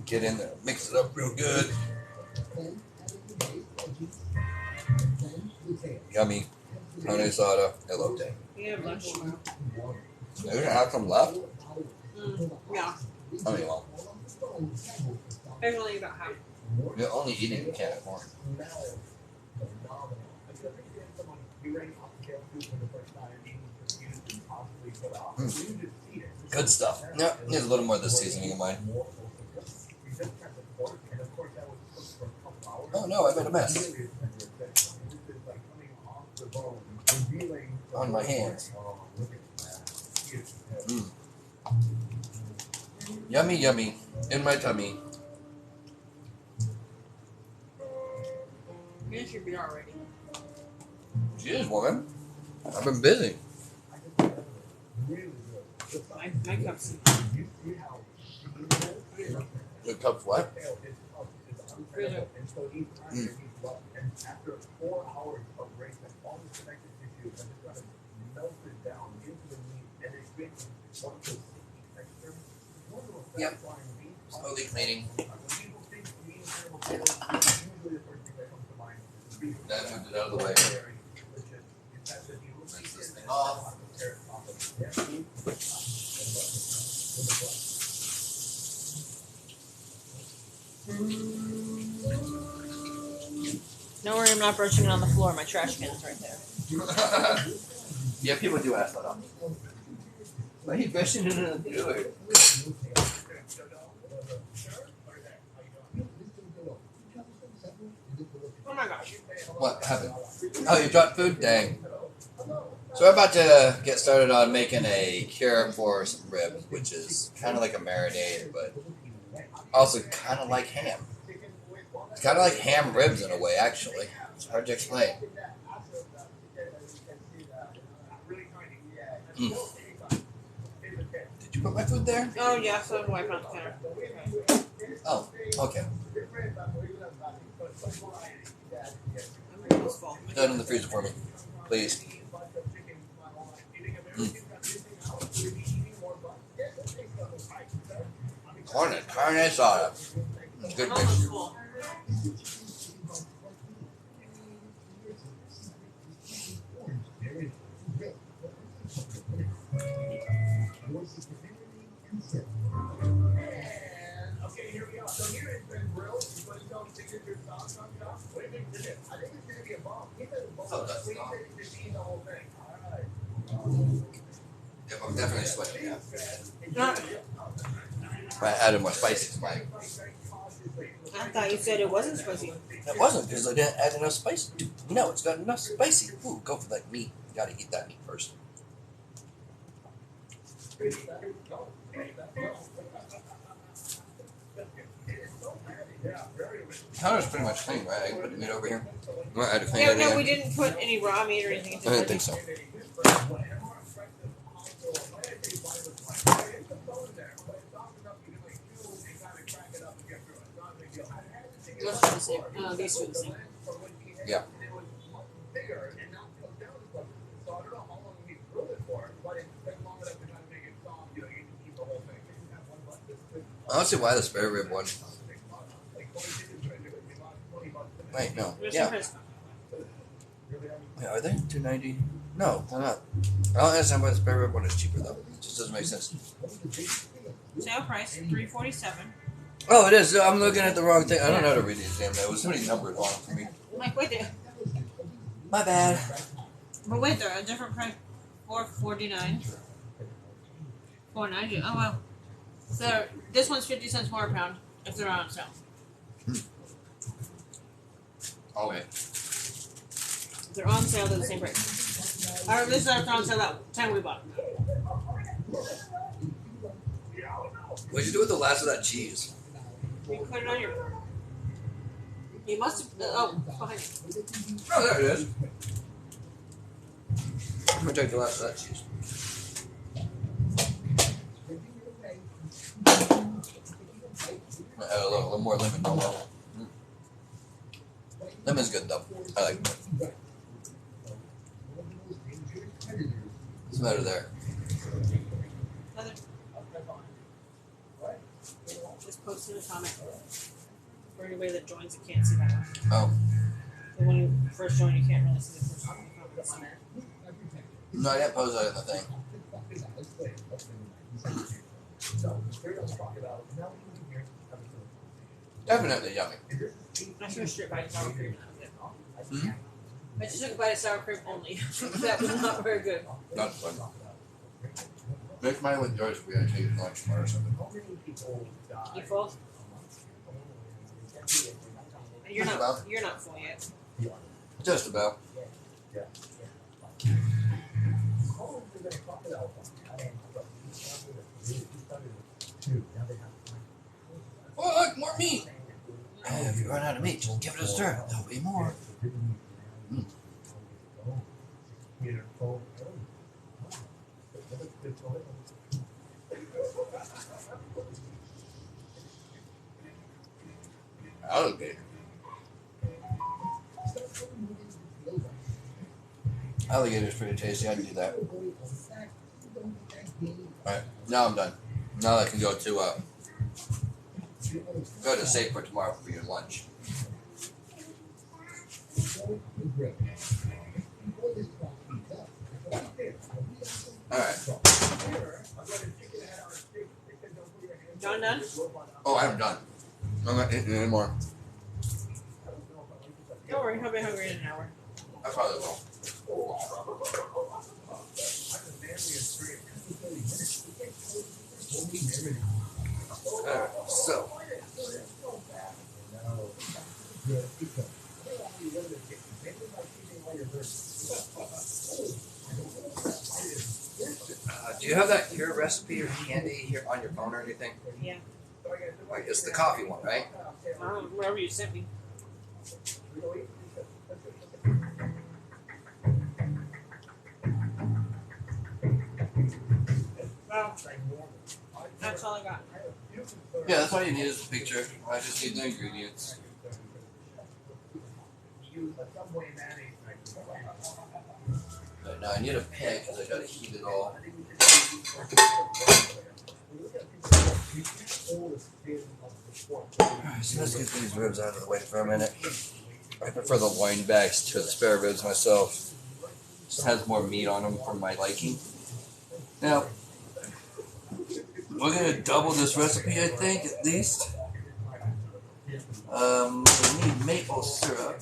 Get in there, mix it up real good. Yummy carne asada elote. We have lunch tomorrow. You're gonna have some left? Yeah. I mean, well, There's only about half. you're only eating a can of corn. Good stuff. Yeah, needs a little more of this seasoning in mine. Oh no, I made a mess on my hands. Yummy, yummy. In my tummy. You should be already. Cheers, woman. I've been busy. My cup's Your cup's what? really. After 4 hours of racing, all the connective tissue has just kind of melted down into the meat, and it creates one of those sticky texture. Yep. Slowly cleaning. That moved it out of the way. Rinse this thing off. Don't worry, I'm not brushing it on the floor. My trash can is right there. Yeah, people do ask that of me. Why are you brushing it in the drawer? Oh my gosh. What happened? Oh, you dropped food? Dang. So we're about to get started on making a cure for some ribs, which is kind of like a marinade, but also kind of like ham. It's kind of like ham ribs in a way, actually. It's hard to explain. Did you put my food there? Oh, yeah, so I'm wiping out the counter. Oh, okay. I'm almost full. Put that in the freezer for me, please. Carne asada. Good I'm dish. almost full. Okay, here we go. So here it's been grilled. You put his own signature sauce on top. What do you think it is? I think it's going to be a bomb. He said a bomb. Oh, that's So he bomb. said he's just eating the whole thing. All right. Yeah, I'm definitely sweating now. Not, I added more spices to mine. I thought you said it wasn't spicy. It wasn't because I didn't add enough spice. No, it's got enough spicy. Ooh, go for that meat. You gotta eat that meat first. Counter's pretty much clean, right? I can put the meat over here. You want to add a clean Yeah, egg no, again? we didn't put any raw meat or anything. I didn't think so. Those are the same. These two are the same. Yeah. I don't see why the spare rib one. Wait, no. There's Yeah. difference. Yeah, are they $2.90? No, they're not. I don't understand why the spare rib one is cheaper though. It just doesn't make sense. Sale price $3.47. Oh, it is. I'm looking at the wrong thing. I don't know how to read these damn. There was so many numbers on them for me. Like, wait there. My bad. But wait, they're a different price. $4.49. $4.90. Oh well. So this one's 50 cents more a pound if they're on sale. Okay. If they're on sale, they're the same price. Or this is on sale that time we bought them. What'd you do with the last of that cheese? You put it on your. You must have. Oh, behind you. Oh, there it is. I'm gonna take the last of that cheese. Add a little more lemon. Lemon's good though. I like it. What's the matter there? Another. Just posted a comment. For anybody that joins, you can't see that one. Oh. So when you first join, you can't really see the first comments. No, I didn't post that in the thing. Definitely yummy. I took a straight bite of sour cream. Hmm? I just took a bite of sour cream only. That was not very good. Not fun. Make mine with yours. We gotta take it lunch tomorrow or something. You full? You're not full yet. Just about. Oh, look, more meat. If you run out of meat, just give it a stir. There'll be more. Mm. Alligator. Alligator's pretty tasty. I can do that. Alright, now I'm done. Now I can go to Safe for tomorrow for your lunch. Alright. John done? Oh, I'm done. I'm not eating anymore. Don't worry, he'll be hungry in an hour. I probably will. Alright, so. Do you have that cure recipe or candy here on your phone or anything? Yeah. Like, it's the coffee one, right? Wherever you sent me. Oh, that's all I got. Yeah, that's all you need is a picture. I just need the ingredients. But now I need a pan because I gotta heat it all. Alright, so let's get these ribs out of the way for a minute. I prefer the loin bags to the spare ribs myself. Just has more meat on them for my liking. Now, we're gonna double this recipe, I think, at least. We need maple syrup.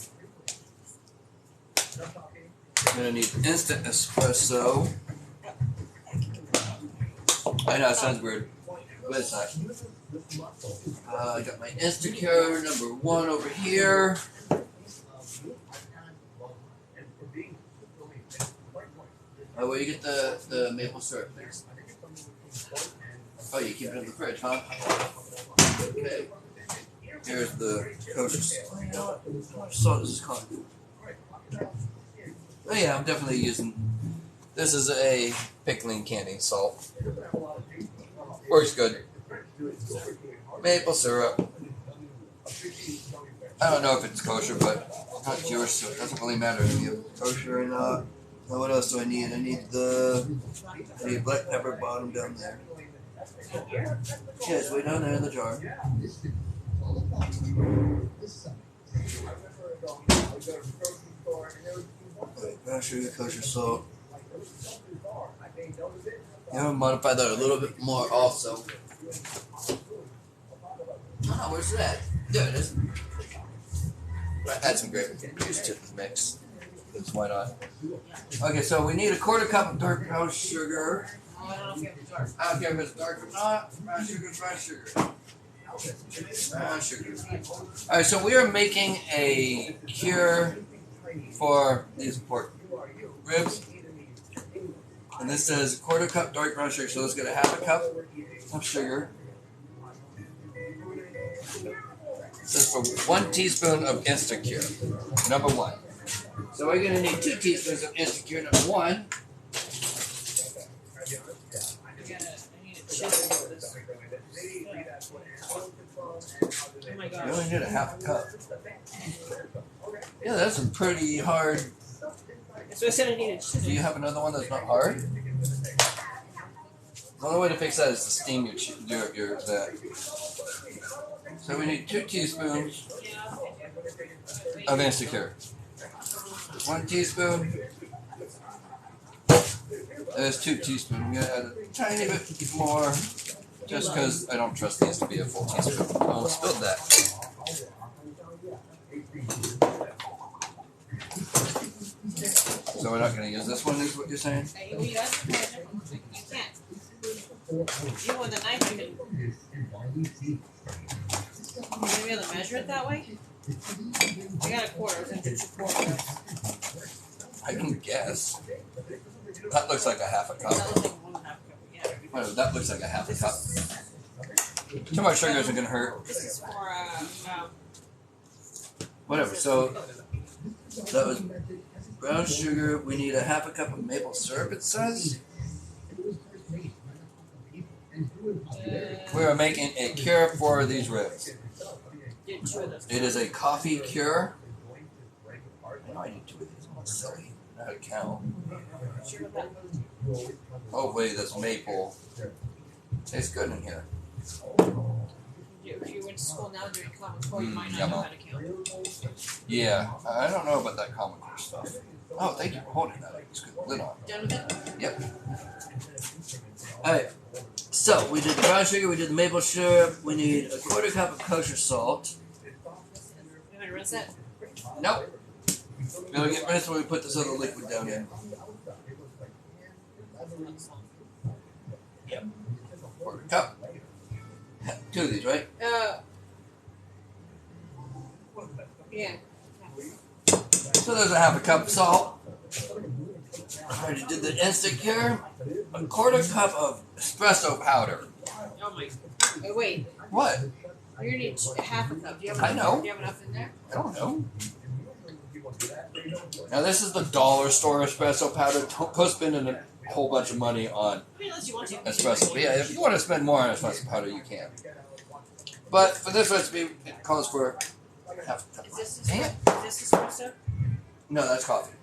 We're gonna need instant espresso. I know it sounds weird, but it's not. I got my Instacure #1 over here. Where you get the maple syrup, please? Oh, you keep it in the fridge, huh? Okay. Here's the kosher salt. You know what salt is this called? Oh yeah, I'm definitely using. This is a pickling canning salt. Works good. Maple syrup. I don't know if it's kosher, but it's not yours, so it doesn't really matter if you have kosher or not. Now what else do I need? I need black pepper bottom down there. Yeah, it's way down there in the jar. Okay, brown sugar, kosher salt. I'm gonna modify that a little bit more also. Oh, where's that? There it is. Add some gravy juice to the mix. Because why not? Okay, so we need a 1/4 cup of dark brown sugar. I don't know if you have the dark. I don't care if it's dark or not. Brown sugar, brown sugar. Brown sugar. Alright, so we are making a cure for these pork ribs. And this says 1/4 cup dark brown sugar, so let's get a 1/2 cup of sugar. It says for 1 teaspoon of Instacure, #1. So we're going to need 2 teaspoons of Instacure, #1. Oh my gosh. You only need a 1/2 cup. Yeah, that's a pretty hard. So I said I needed Do you have another one that's not hard? The only way to fix that is to steam your that. So we need 2 teaspoons of Instacure. 1 teaspoon. There's 2 teaspoons. I'm gonna add a tiny bit more, just because I don't trust these to be a full teaspoon. I'll spill that. So we're not going to use this one, is what you're saying? You can't. You want the knife, I can. You're gonna be able to measure it that way? I got a 1/4. I was gonna do 2/4. I can guess. That looks like a 1/2 cup. That looks like 1/2 cup. Yeah. Whatever, that looks like a 1/2 cup. Too much sugar isn't going to hurt. This is for Whatever, so that was brown sugar. We need a 1/2 cup of maple syrup, it says. We are making a cure for these ribs. It is a coffee cure. I know I need 2 of these. I'm silly. I had a count. Hopefully this maple tastes good in here. If you went to school now during Common Core, you might not know how to count. Yeah, I don't know about that Common Core stuff. Oh, thank you for holding that. It's good lid on. Done with it? Yep. Alright, so we did the brown sugar, we did the maple syrup, we need a 1/4 cup of kosher salt. You want to rinse that? Nope. We'll get rinsed when we put this other liquid down in. Yep. 1/4 cup. 2 of these, right? Yeah. So there's a 1/2 cup of salt. I already did the Instacure. A 1/4 cup of espresso powder. Oh my. Wait. What? You're gonna need 1/2 cup. Do you have I enough? know. Do you have enough in there? I don't know. Now this is the dollar store espresso powder. Don't go spending a whole bunch of money on Unless you want to. espresso. But yeah, if you want to spend more on espresso powder, you can. But for this recipe, it calls for half a cup. Dang it. Is this espresso? No, that's coffee.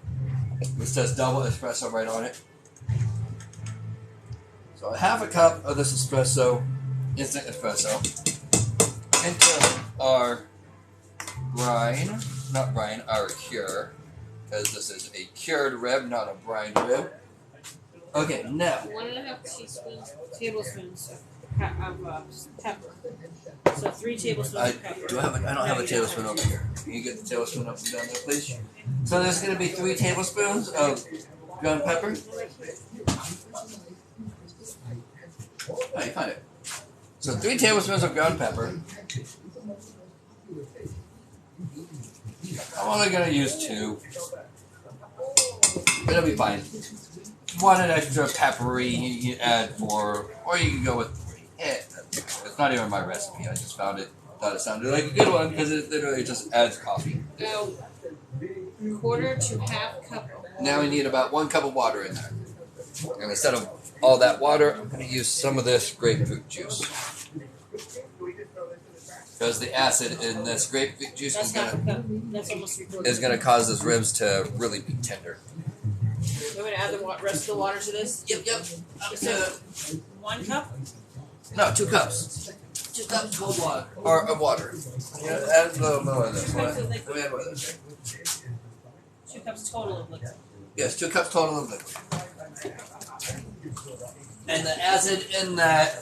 It says double espresso right on it. So half a cup of this espresso, instant espresso, into our our cure, because this is a cured rib, not a brined rib. Okay, now 1.5 tablespoons of pepper. So 3 tablespoons I of pepper. I don't have a tablespoon over here. Can you get the tablespoon up and down there, please? So there's going to be 3 tablespoons of ground pepper. Oh, you found it. So 3 tablespoons of ground pepper. I'm only going to use 2. It'll be fine. If you want an extra peppery, you add 4, or you can go with 3. It's not even my recipe. I just found it. Thought it sounded like a good one because it literally just adds coffee. Now, 1/4 to 1/2 cup of water. Now we need about 1 cup of water in there. And instead of all that water, I'm going to use some of this grapefruit juice. Because the acid in this grapefruit juice is going to cause those ribs to really be tender. You want me to add the rest of the water to this? Yep. So, 1 cup? No, 2 cups. 2 cups cold water. Or of water. Yeah, add a little more of this. Let me add more of this. 2 cups total of liquid. Yes, 2 cups total of liquid. And the acid in that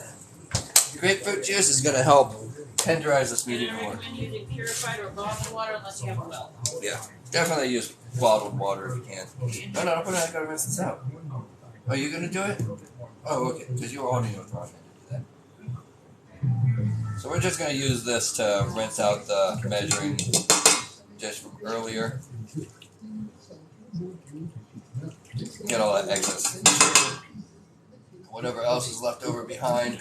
grapefruit juice is going to help tenderize this meat even I more. recommend using purified or bottled water unless you have a well. Yeah, definitely use bottled water if you can. No, don't put it. I gotta rinse this out. Are you gonna do it? Oh, okay. Because you were holding your wrong hand to do that. So we're just gonna use this to rinse out the measuring dish from earlier. Get all that excess. Whatever else is left over behind.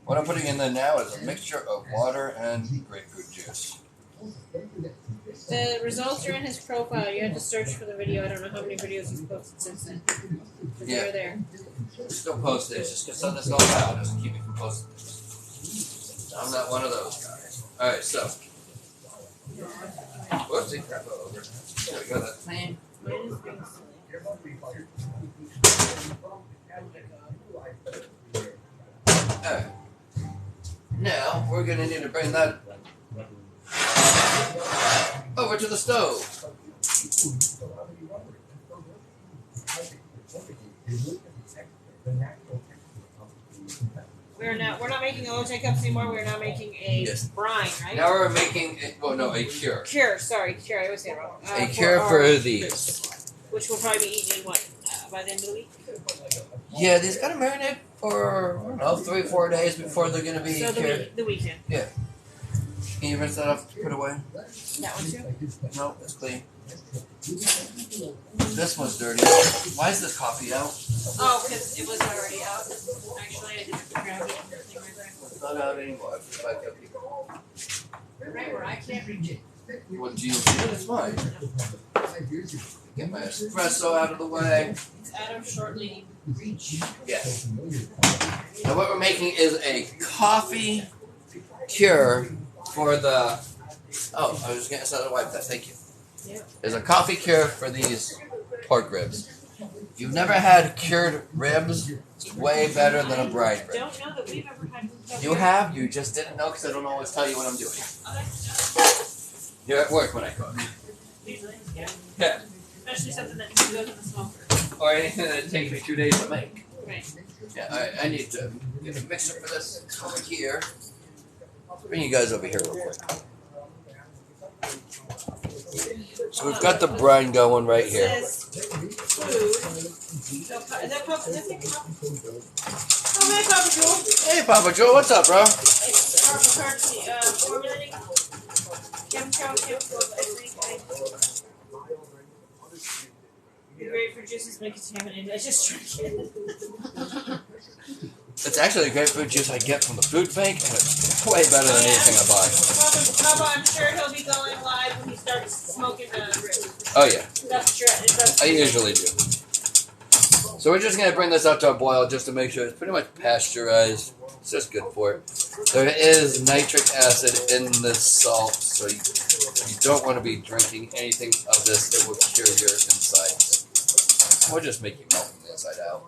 What I'm putting in there now is a mixture of water and grapefruit juice. The results are in his profile. You have to search for the video. I don't know how many videos he's posted since then. But Yeah. they're there. Still post it. It's just because something's going on. Doesn't keep me from posting this. I'm not one of those guys. Alright, so. Whoopsie, crap over. There we go. That's clean. Alright. Now, we're going to need to bring that over to the stove. We're not making elote cups anymore. We're now making a brine, right? Now we're making, a cure. Cure. Sorry, cure. I always say it wrong. A cure for these. Which will probably be eaten in what, by the end of the week? Yeah, these got to marinate for, I don't know, 3 or 4 days before they're going to be cured. The weekend. Yeah. Can you rinse that off and put it away? That one too? No, it's clean. This one's dirty. Why is this coffee out? Oh, because it was already out. Actually, I didn't grab it. It's not out anymore. Right where I can't reach it. What do you do? It's fine. Get my espresso out of the way. It's out of shortly reach. Yes. Now what we're making is a coffee cure for the... Oh, I was just going to wipe that. Thank you. Yep. There's a coffee cure for these pork ribs. If you've never had cured ribs, it's way better than a brine I rib. don't know that we've ever had. You have? You just didn't know because I don't always tell you what I'm doing. You're at work when I cook. Usually, yeah. Yeah. Especially something that goes in the smoker. Or anything that takes me 2 days to make. Right. Yeah, I need to get a mixer for this. It's over here. Bring you guys over here real quick. So we've got the brine going right It here. says food. No, is that Papa? Does it come? Oh, hey, Papa Joel. Hey, Papa Joe, what's up, bro? It's formulating chemicals, I think. The grapefruit juice is contaminated. I just drank it. It's actually grapefruit juice I get from the food bank, and it's way better than anything I buy. Papa, I'm sure he'll be going live when he starts smoking the ribs. Oh, yeah. That's true. I usually do. So we're just going to bring this up to a boil just to make sure it's pretty much pasteurized. It's just good for it. There is nitric acid in this salt, so you don't want to be drinking anything of this. It will cure your insides. Or just make you melt from the inside out.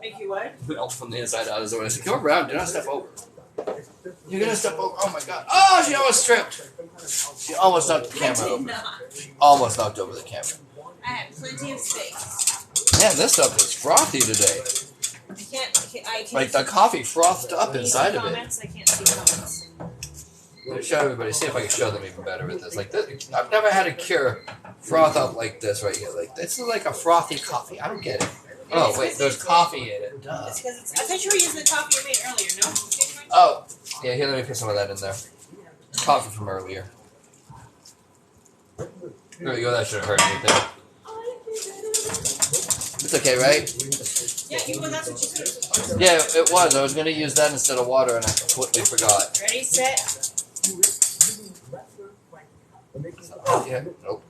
Make you what? Melt from the inside out is what I say. Come around, do not step over. You're going to step over. Oh my god. Oh, she almost tripped. She almost knocked the camera over. Almost knocked over the camera. I had plenty of space. Man, this stuff is frothy today. I can't. Like the coffee frothed up Can you inside see of it. comments? I can't see comments. Let me show everybody. See if I can show them even better with this. Like this, I've never had a cure froth up like this right here. Like this is like a frothy coffee. I don't get it. Oh wait, there's coffee in it. Duh. It's because I thought you were using the coffee you made earlier. No. Oh, yeah. Here, let me put some of that in there. Coffee from earlier. There we go. That shouldn't hurt anything. It's okay, right? Yeah, that's what you said. Yeah, it was. I was going to use that instead of water, and I completely forgot. Ready, set. Yeah, nope.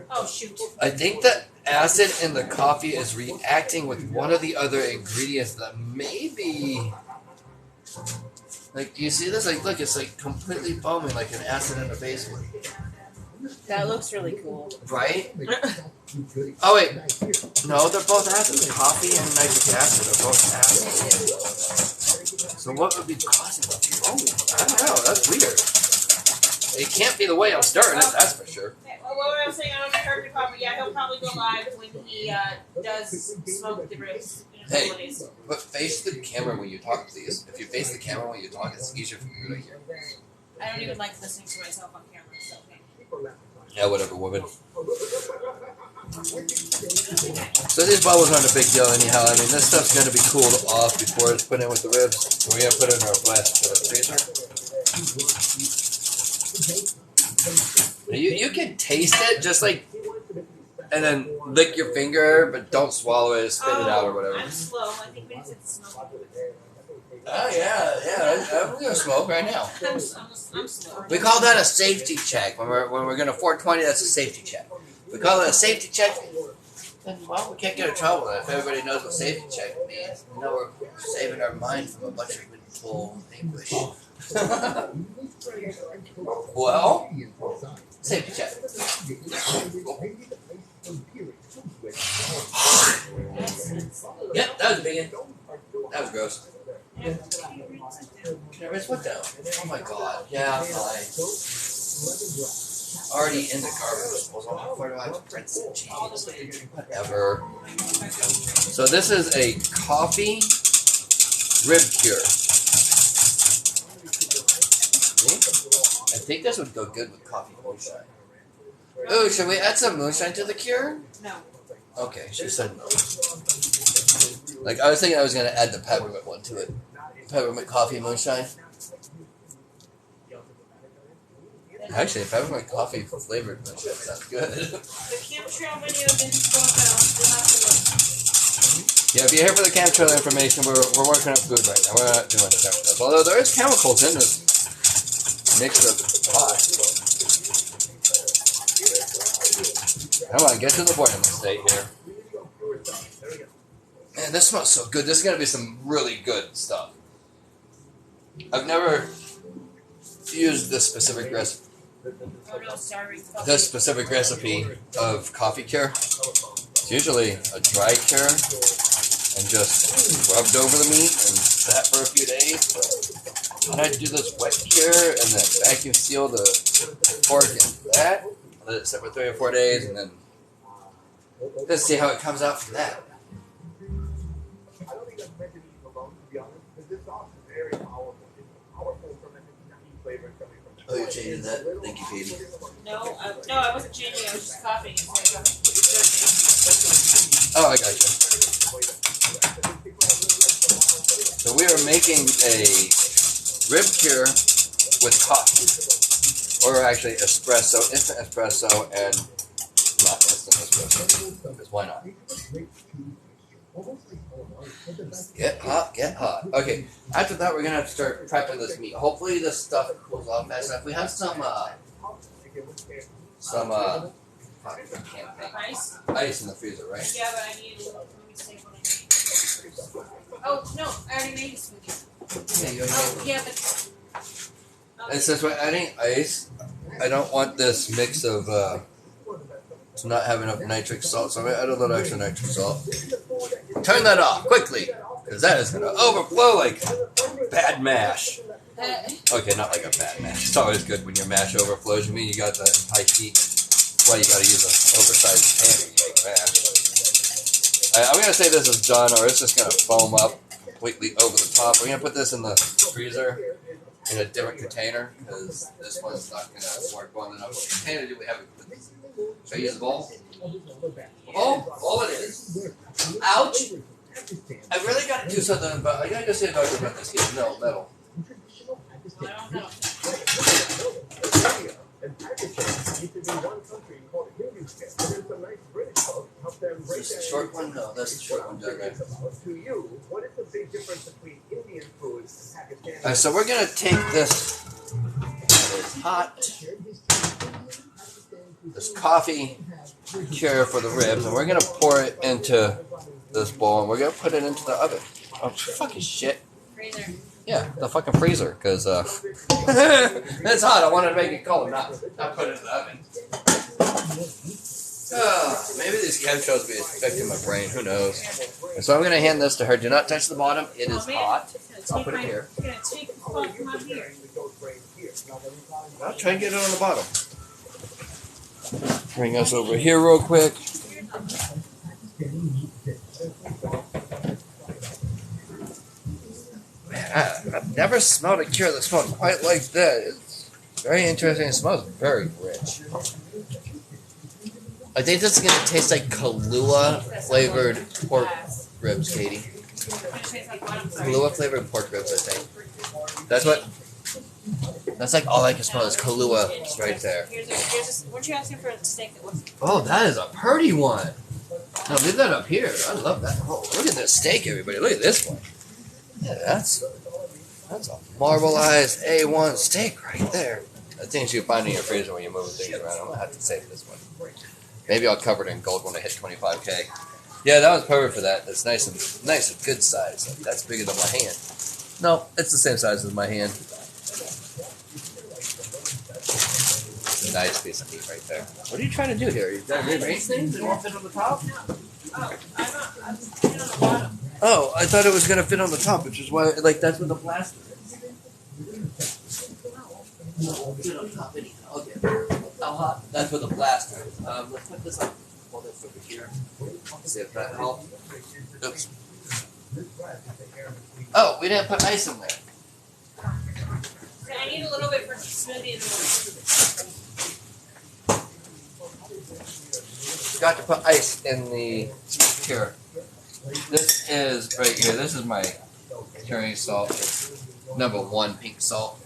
Oh shoot. I think the acid in the coffee is reacting with one of the other ingredients that maybe... Like, do you see this? Like, look, it's like completely foaming like an acid in a base would. That looks really cool. Right? Oh, wait. No, they're both acids. Coffee and nitric acid are both acids. So what would be causing the foaming? I don't know. That's weird. It can't be the way I'm stirring it, that's for sure. Well, what I'm saying, I don't know if you heard me properly. Yeah, he'll probably go live when he does smoke the ribs. Hey, but face the camera when you talk, please. If you face the camera when you talk, it's easier for you to hear. I don't even like listening to myself on camera, so okay. Yeah, whatever, woman. So these bubbles aren't a big deal anyhow. I mean, this stuff's going to be cooled off before it's put in with the ribs. So we're going to put it in our flash to the freezer. You can taste it, just like, and then lick your finger, but don't swallow it, spit it out or whatever. I'm slow. I think we need to smoke. Oh, yeah. I'm going to smoke right now. I'm slow. We call that a safety check. When we're going to 420, that's a safety check. We call it a safety check. Then, well, we can't get in trouble if everybody knows what safety check means. We know we're saving our mind from a bunch of bull English. Well, safety check. Yep, that was a big one. That was gross. Can I rinse what though? Oh my god. Yeah, fine. Already in the garbage disposal. How far do I have to rinse it? Jeez. Whatever. So this is a coffee rib cure. I think this would go good with coffee moonshine. Oh, should we add some moonshine to the cure? No. Okay, she said no. Like, I was thinking I was going to add the peppermint one to it. Peppermint coffee moonshine. Actually, peppermint coffee flavored moonshine sounds good. The chemtrail video didn't go out. Yeah, if you're here for the chemtrail information, we're working up food right now. We're not doing chemtrails. Although there is chemicals in this mix of pot. Come on, get to the boiling state here. Man, this smells so good. This is going to be some really good stuff. I've never used this specific recipe. This specific recipe of coffee cure. It's usually a dry cure and just rubbed over the meat and sat for a few days. But I had to do this wet cure and then vacuum seal the pork and that. Let it sit for 3 or 4 days and then let's see how it comes out from that. Oh, you're changing that? Thank you, Katie. No, I wasn't changing. I was just coughing. Oh, I got you. So we are making a rib cure with coffee. Or actually espresso, instant espresso, and not instant espresso. Because why not? Get hot, get hot. Okay, after that we're going to have to start prepping this meat. Hopefully this stuff cools off fast enough. We have some Ice? Ice in the freezer, right? Yeah, but I need a little. Let me see what I need. Oh, no, I already made a smoothie. Yeah, you already Oh, made yeah, but. It says we're adding ice. I don't want this mix of to not have enough nitric salt, so I'm gonna add a little extra nitric salt. Turn that off quickly, because that is gonna overflow like bad mash. Okay, not like a bad mash. It's always good when your mash overflows. You mean you got the high heat? That's why you gotta use an oversized pan when you make mash. I'm gonna say this is done, or it's just gonna foam up completely over the top. We're gonna put this in the freezer in a different container, because this one's not going to work well enough. What container do we have? Should I use a bowl? Bowl it is. Ouch! I really got to do something about. I got to go see a doctor about this kid. No, metal. I don't know. Is this the short one? No, that's the short one down there. Alright, so we're going to take this. It's hot. This coffee cure for the ribs, and we're going to pour it into this bowl, and we're going to put it into the oven. Oh, fucking shit. Freezer. Yeah, the fucking freezer, because it's hot. I wanted to make it cold, not put it in the oven. Maybe these chemtrails be affecting my brain. Who knows? And so I'm going to hand this to her. Do not touch the bottom. It is hot. I'll put it here. I'm going to take the phone from up here. I'll try and get it on the bottom. Bring us over here real quick. Man, I've never smelled a cure that smelled quite like that. It's very interesting. It smells very rich. I think this is going to taste like Kahlua flavored pork ribs, Katie. Kahlua flavored pork ribs, I think. That's like all I can smell is Kahlua right there. Weren't you asking for a steak that was... Oh, that is a pretty one. No, leave that up here. I love that. Oh, look at this steak, everybody. Look at this one. Yeah, that's a marbleized A1 steak right there. The things you find in your freezer when you're moving things around. I'm going to have to save this one. Maybe I'll cover it in gold when I hit 25K. Yeah, that was perfect for that. That's nice and good size. Like, that's bigger than my hand. No, it's the same size as my hand. Nice piece of meat right there. What are you trying to do here? You trying to rearrange things? It won't fit on the top? Oh, I'm sitting on the bottom. Oh, I thought it was going to fit on the top, which is why, like, that's what the blaster is. No, it won't fit on top anyhow. Okay. How hot? That's what the blaster is. Let's put this on. Hold this over here. See if that helps. Oops. Oh, we didn't put ice in there. I need a little bit for the smoothie in the morning. Forgot to put ice in the cure. This is right here. This is my curing salt. It's #1 pink salt.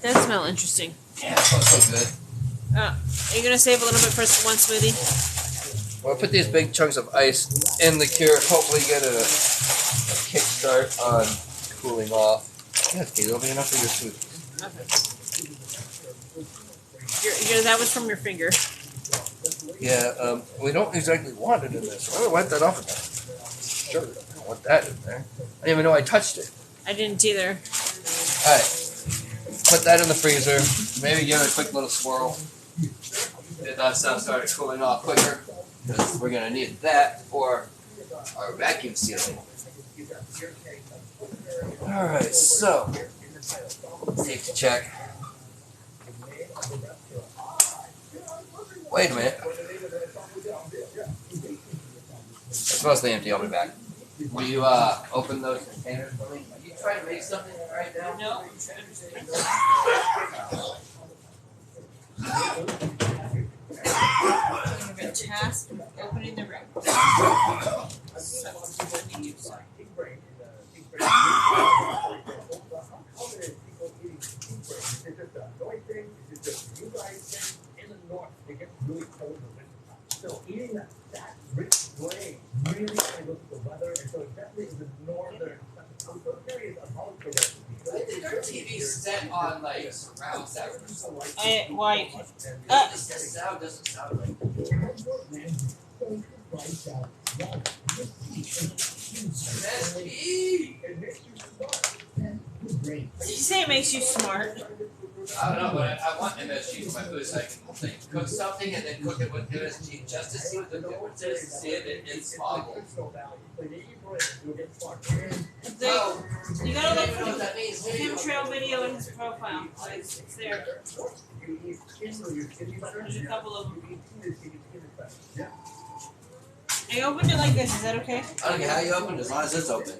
That smells interesting. Yeah, it smells so good. Are you gonna save a little bit for one smoothie? We'll put these big chunks of ice in the cure. Hopefully, get a kickstart on cooling off. Yeah, okay, it'll be enough for your smoothie. Okay. That was from your finger. Yeah, we don't exactly want it in this. I'm gonna wipe that off again. Sure, I don't want that in there. I didn't even know I touched it. I didn't either. Alright. Put that in the freezer. Maybe give it a quick little swirl. Get that stuff started cooling off quicker. Because we're going to need that for our vacuum sealing. Alright, so. Safe to check. Wait a minute. It's mostly empty. I'll be back. Will you open those containers for me? Are you trying to make something right now? No, I'm trying to task opening the room. So eating that rich grain really kind of looks at the weather, and so it definitely is a northern. I'm so curious on how it's the recipe. TV's set on like surround sound or something. Why? The sound doesn't sound like. Did you say it makes you smart? I don't know, but I want MSG for my food so I can like, cook something and then cook it with MSG just to see what the difference is, see if it's smoggled. You gotta look I don't know what for that means. the chemtrail video in his profile. It's there. There's a couple of them. I opened it like this. Is that okay? I don't care how you open it, as long as it's open.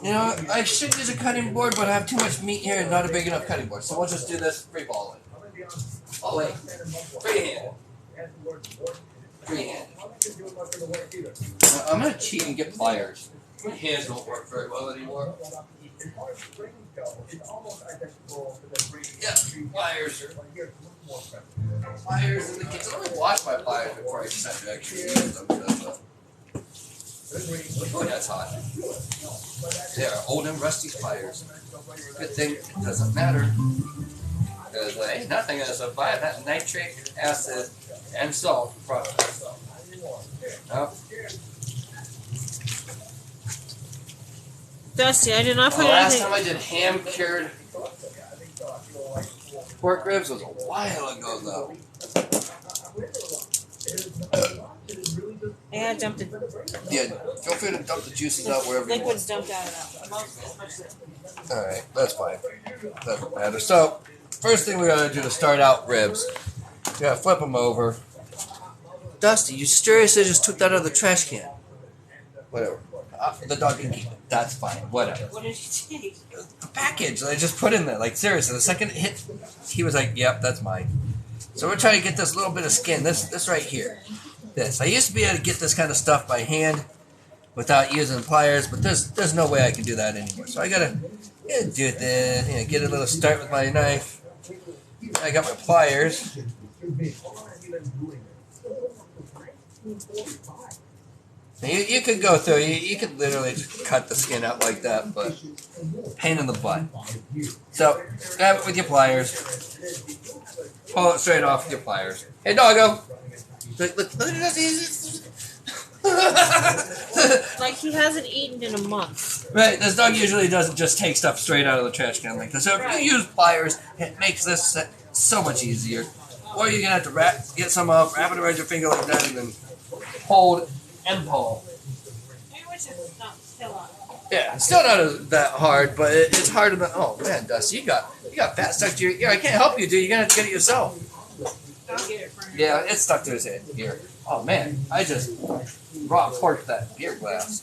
You know, I should use a cutting board, but I have too much meat here and not a big enough cutting board. So we'll just do this free balling. Oh wait, freehand. Freehand. I'm gonna cheat and get pliers. My hands don't work very well anymore. Yeah, pliers. Pliers in the kitchen. I'm gonna wash my pliers before I decide to actually use them. Oh, that's hot. They are old and rusty pliers. Good thing it doesn't matter. Because ain't nothing gonna survive that nitric acid and salt product. No. Dusty, I did not put Last anything. time I did ham cured pork ribs was a while ago, though. Yeah, I dumped it. Yeah, feel free to dump the juices out wherever you want. Liquid's dumped out of that. Alright, that's fine. Doesn't matter. So, first thing we gotta do to start out ribs, you gotta flip them over. Dusty, you seriously just took that out of the trash can? Whatever. The dog can keep it. That's fine. Whatever. What did you take? A package that I just put in there. Like, seriously, the second it hit, he was like, yep, that's mine. So we're trying to get this little bit of skin. This right here. This. I used to be able to get this kind of stuff by hand without using pliers, but there's no way I can do that anymore. So I gotta do this. You know, get a little start with my knife. I got my pliers. You could go through. You could literally just cut the skin out like that, but pain in the butt. So grab it with your pliers. Pull it straight off with your pliers. Hey, doggo. Look at this. Like he hasn't eaten in a month. Right, this dog usually doesn't just take stuff straight out of the trash can like this. So if you use pliers, it makes this so much easier. Or you're gonna have to get some off, wrap it around your finger like that, and then hold and pull. I wish it was not still on. Yeah, it's still not that hard, but it's harder than. Oh man, Dusty, you got fat stuck to your ear. I can't help you, dude. You're gonna have to get it yourself. I'll get it for him. Yeah, it's stuck to his head here. Oh man, I just raw porked that beer glass.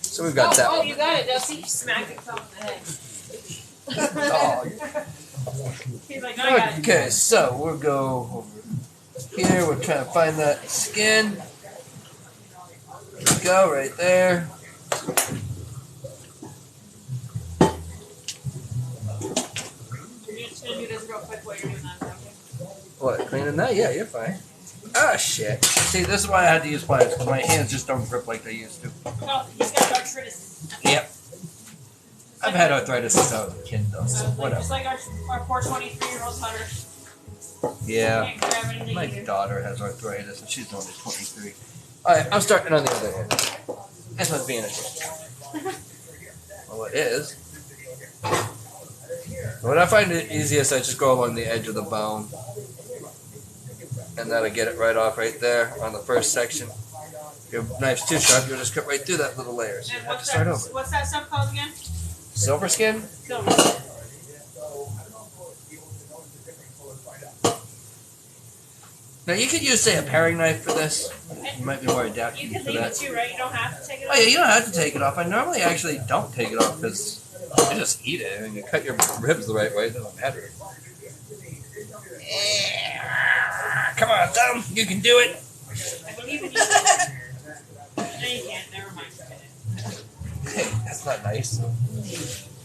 So we've got that. Oh, one. you got it, Dusty. You smacked himself in the head. Dog. He's like, no, I got it. Okay, so we'll go over here. We're trying to find that skin. There we go, right there. You're just gonna do this real quick while you're doing that, okay? What, cleaning that? Yeah, you're fine. Ah, shit. See, this is why I had to use pliers, because my hands just don't grip like they used to. Oh, he's got arthritis. Yep. I've had arthritis since I was a kid, though, so whatever. Just like our poor 23-year-old Hunter. Yeah. Can't grab anything My either. daughter has arthritis, and she's only 23. Alright, I'm starting on the other end. This one's being a dick. Well, it is. When I find it easiest, I just go along the edge of the bone. And that'll get it right off right there on the first section. If your knife's too sharp, you'll just cut right through that little layer. So you And have to start over. what's that stuff called again? Silver skin? Silver. Now you could use, say, a paring knife for this. You might be more adapted You can for leave it that. too, right? You don't have to take it Oh off. yeah, you don't have to take it off. I normally actually don't take it off because you just eat it. I mean, you cut your ribs the right way, it doesn't matter. Come on, Tom, you can do it. I believe in you. No, you can't. Never mind. Hey, that's not nice.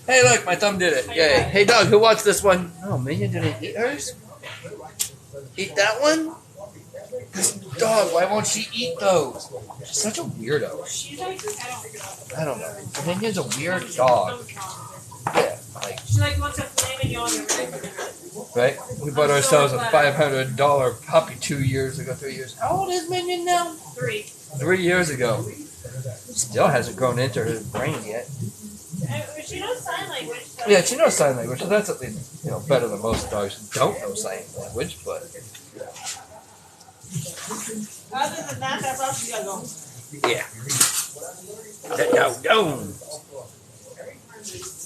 Hey, look, my thumb did it. Yay. Hey, dog, who wants this one? Oh, man, you didn't eat hers? Eat that one? This dog, why won't she eat those? She's such a weirdo. She's like, I don't know. Dominion's a weird dog. Yeah, like. She like wants a flaming yawn. Right? We bought ourselves a $500 puppy 2 years ago, 3 years. How old is Minion now? 3. 3 years ago. Still hasn't grown into her brain yet. She knows sign language. So. Yeah, she knows sign language, so that's at least better than most dogs who don't know sign language. But other than that, that's all she gotta go. yeah, no.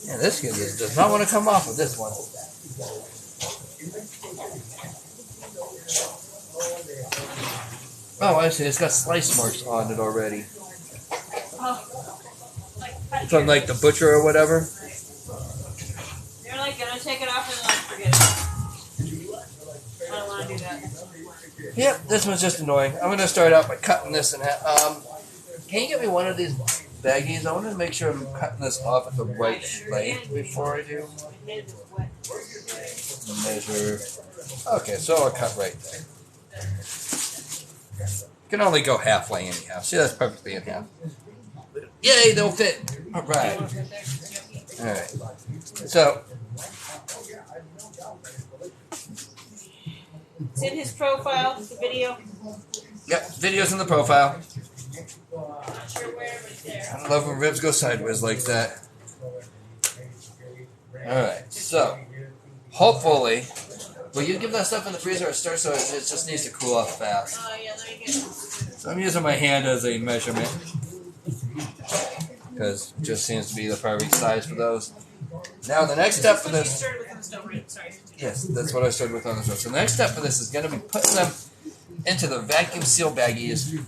Yeah, this kid does not want to come off of this one. Oh, I see. It's got slice marks on it already. It's on like the butcher or whatever. They're like gonna take it off and like forget it. I don't want to do that. Yep, this one's just annoying. I'm gonna start out by cutting this in half. Can you get me one of these baggies? I want to make sure I'm cutting this off at the right length before I do. The measure. Okay, so I'll cut right there. Can only go halfway anyhow. See, that's perfectly in half. Yay, they'll fit. All right. All right. So. It's in his profile, the video. Yep, video's in the profile. Not sure where, but it's there. I love when ribs go sideways like that. All right. So, hopefully, will you give that stuff in the freezer or stir so it just needs to cool off fast? Oh yeah, let me get it. So I'm using my hand as a measurement because it just seems to be the perfect size for those. Now the next step for This this, stirred with the stove, right? Sorry. yes, that's what I started with on the stove. So the next step for this is going to be putting them into the vacuum seal baggies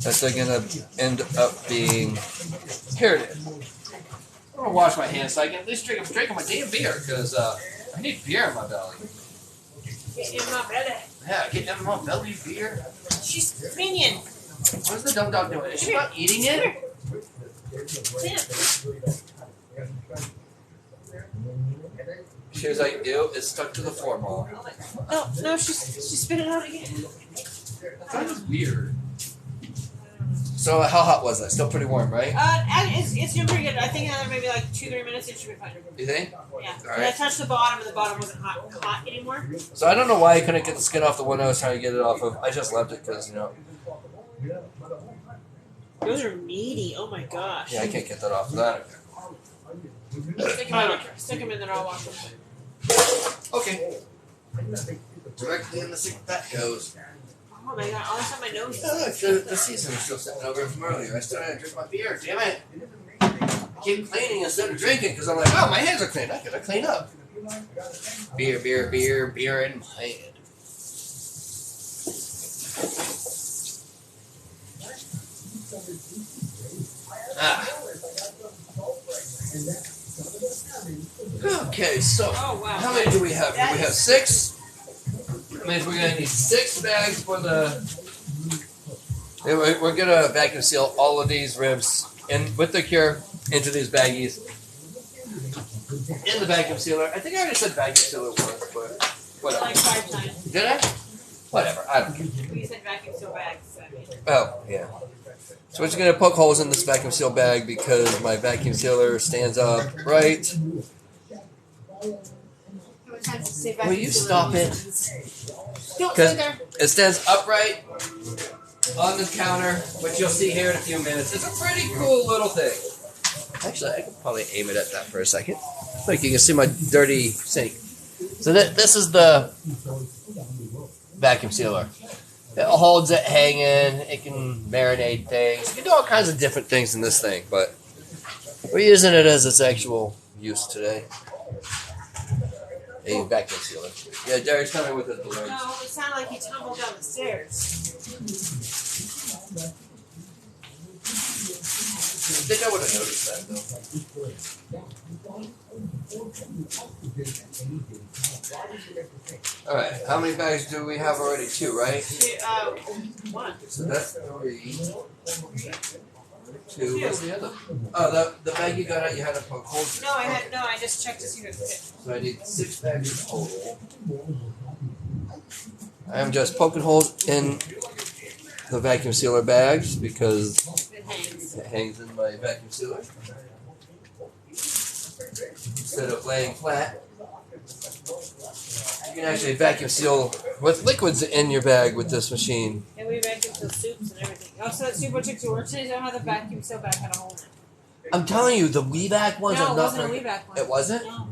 that they're going to end up being. Here it is. I'm going to wash my hands so I can at least drink my damn beer because I need beer in my belly. Get in my belly. Yeah, get in my belly beer. She's minion. What's the dumb dog doing? Is she not eating it? She was like, ew, it's stuck to the floor, Mom. No, she spit it out again. That was weird. So how hot was that? Still pretty warm, right? It's doing pretty good. I think another maybe like 2-3 minutes it should be fine. You think? Yeah. All And right. I touched the bottom and the bottom wasn't hot anymore. So I don't know why I couldn't get the skin off the one I was trying to get it off of. I just left it because, Those are meaty. Oh my gosh. yeah, I can't get that off of that. Stick them in there. I'll wash them. Okay. Directly in the sink that goes. Oh my god! All this on my nose. Oh, look, the season's still sitting over from earlier. I still had to drink my beer. Damn it! I keep cleaning instead of drinking because I'm like, oh, my hands are clean. I gotta clean up. Beer in my head. Okay, so Oh wow. how many do we have? Do we have 6? That means we're gonna need 6 bags for the. We're gonna vacuum seal all of these ribs with the cure into these baggies in the vacuum sealer. I think I already said vacuum sealer once, but whatever. Like 5 times. Did I? Whatever. I don't care. We said vacuum seal bags. So I mean. Oh yeah. So we're just gonna poke holes in this vacuum seal bag because my vacuum sealer stands up right. Will you stop it? Don't sit there. It stands upright on the counter, which you'll see here in a few minutes. It's a pretty cool little thing. Actually, I could probably aim it at that for a second. Like you can see my dirty sink. So this is the vacuum sealer. It holds it hanging. It can marinate things. You can do all kinds of different things in this thing, but we're using it as its actual use today. A vacuum sealer. Yeah, Derek's coming with his balloons. No, it sounded like he tumbled down the stairs. I think I would have noticed that, though. Alright, how many bags do we have already? 2, right? 1. So that's 3. 2. What's the other? Oh, the bag you got out, you had a poke holes. No, I just checked to see if it fit. So I need 6 bags total. I'm just poking holes in the vacuum sealer bags because it hangs in my vacuum sealer. Instead of laying flat, you can actually vacuum seal with liquids in your bag with this machine. And we vacuum seal soups and everything. Also, that soup I took to work today, don't have the vacuum seal bag had a hole in it. I'm telling you, the WeVac ones No, are it not wasn't a very. WeVac one. It wasn't? No.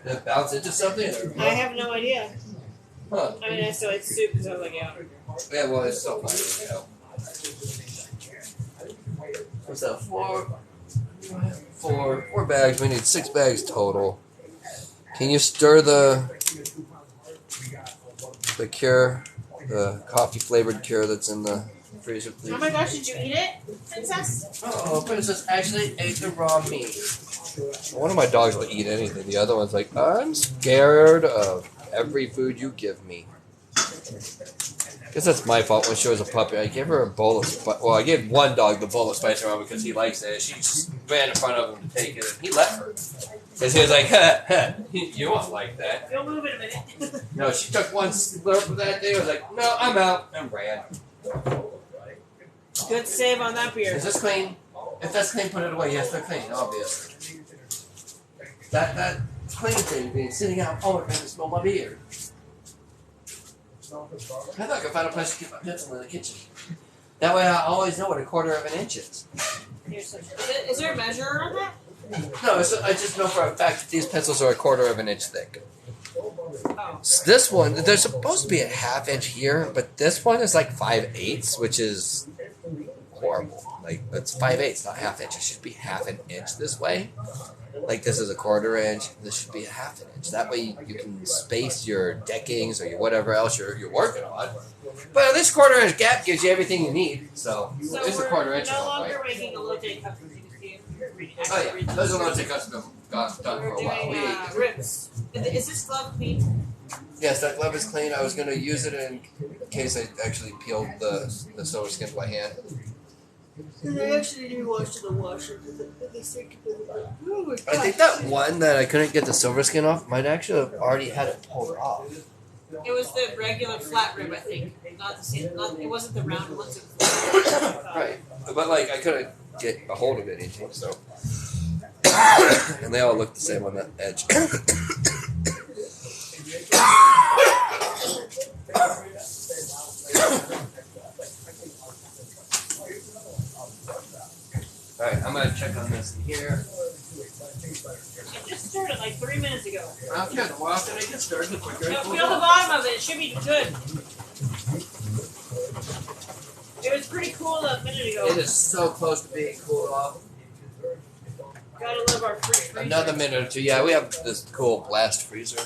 Did it bounce into something? I have no idea. Huh. I mean, I still ate soup because I was like, yeah. Yeah, well, it's so funny. You know. What's that? Four bags. We need 6 bags total. Can you stir the cure, the coffee flavored cure that's in the freezer, please? Oh my gosh, did you eat it, Princess? Oh, Princess actually ate the raw meat. One of my dogs will eat anything. The other one's like, I'm scared of every food you give me. Guess that's my fault. When she was a puppy, I gave her a bowl of I gave one dog the bowl of spice ramen because he likes it. She just ran in front of him to take it, and he let her. Because he was like, you won't like that. You'll move in a minute. No, she took one slurp of that thing, was like, no, I'm out, and ran. Good save on that beer. Is this clean? If that's clean, put it away. Yes, they're clean, obviously. That clean thing being sitting out, oh, it made me smell my beard. I thought I could find a place to keep my pencil in the kitchen. That way I always know what a quarter of an inch is. Is there a measure on that? No, I just know for a fact that these pencils are a quarter of an inch thick. Oh. So this one, there's supposed to be a ½ inch here, but this one is like 5/8, which is horrible. Like, it's 5/8, not ½ inch. It should be ½ an inch this way. Like, this is a quarter inch. This should be a ½ an inch. That way you can space your deckings or your whatever else you're working on. But at least quarter inch gap gives you everything you need. So it's a quarter inch. We're no longer making elote cups. Oh yeah, those elote cups have been done for a while. We're doing ribs. Is this glove clean? Yes, that glove is clean. I was going to use it in case I actually peeled the silver skin by hand. And I actually do wash in the washer. I think that one that I couldn't get the silver skin off might actually have already had it pulled off. It was the regular flat rib, I think. Not the same. It wasn't the round ones. Right, but like I couldn't get a hold of anything, so. And they all look the same on that edge. Alright, I'm gonna check on this here. It just started like 3 minutes ago. Okay, the more often I get started, the quicker No, it feel the bottom of it. It should be good. It was pretty cool a minute ago. It is so close to being cooled off. Gotta love our freezer. Another minute or two. Yeah, we have this cool blast freezer.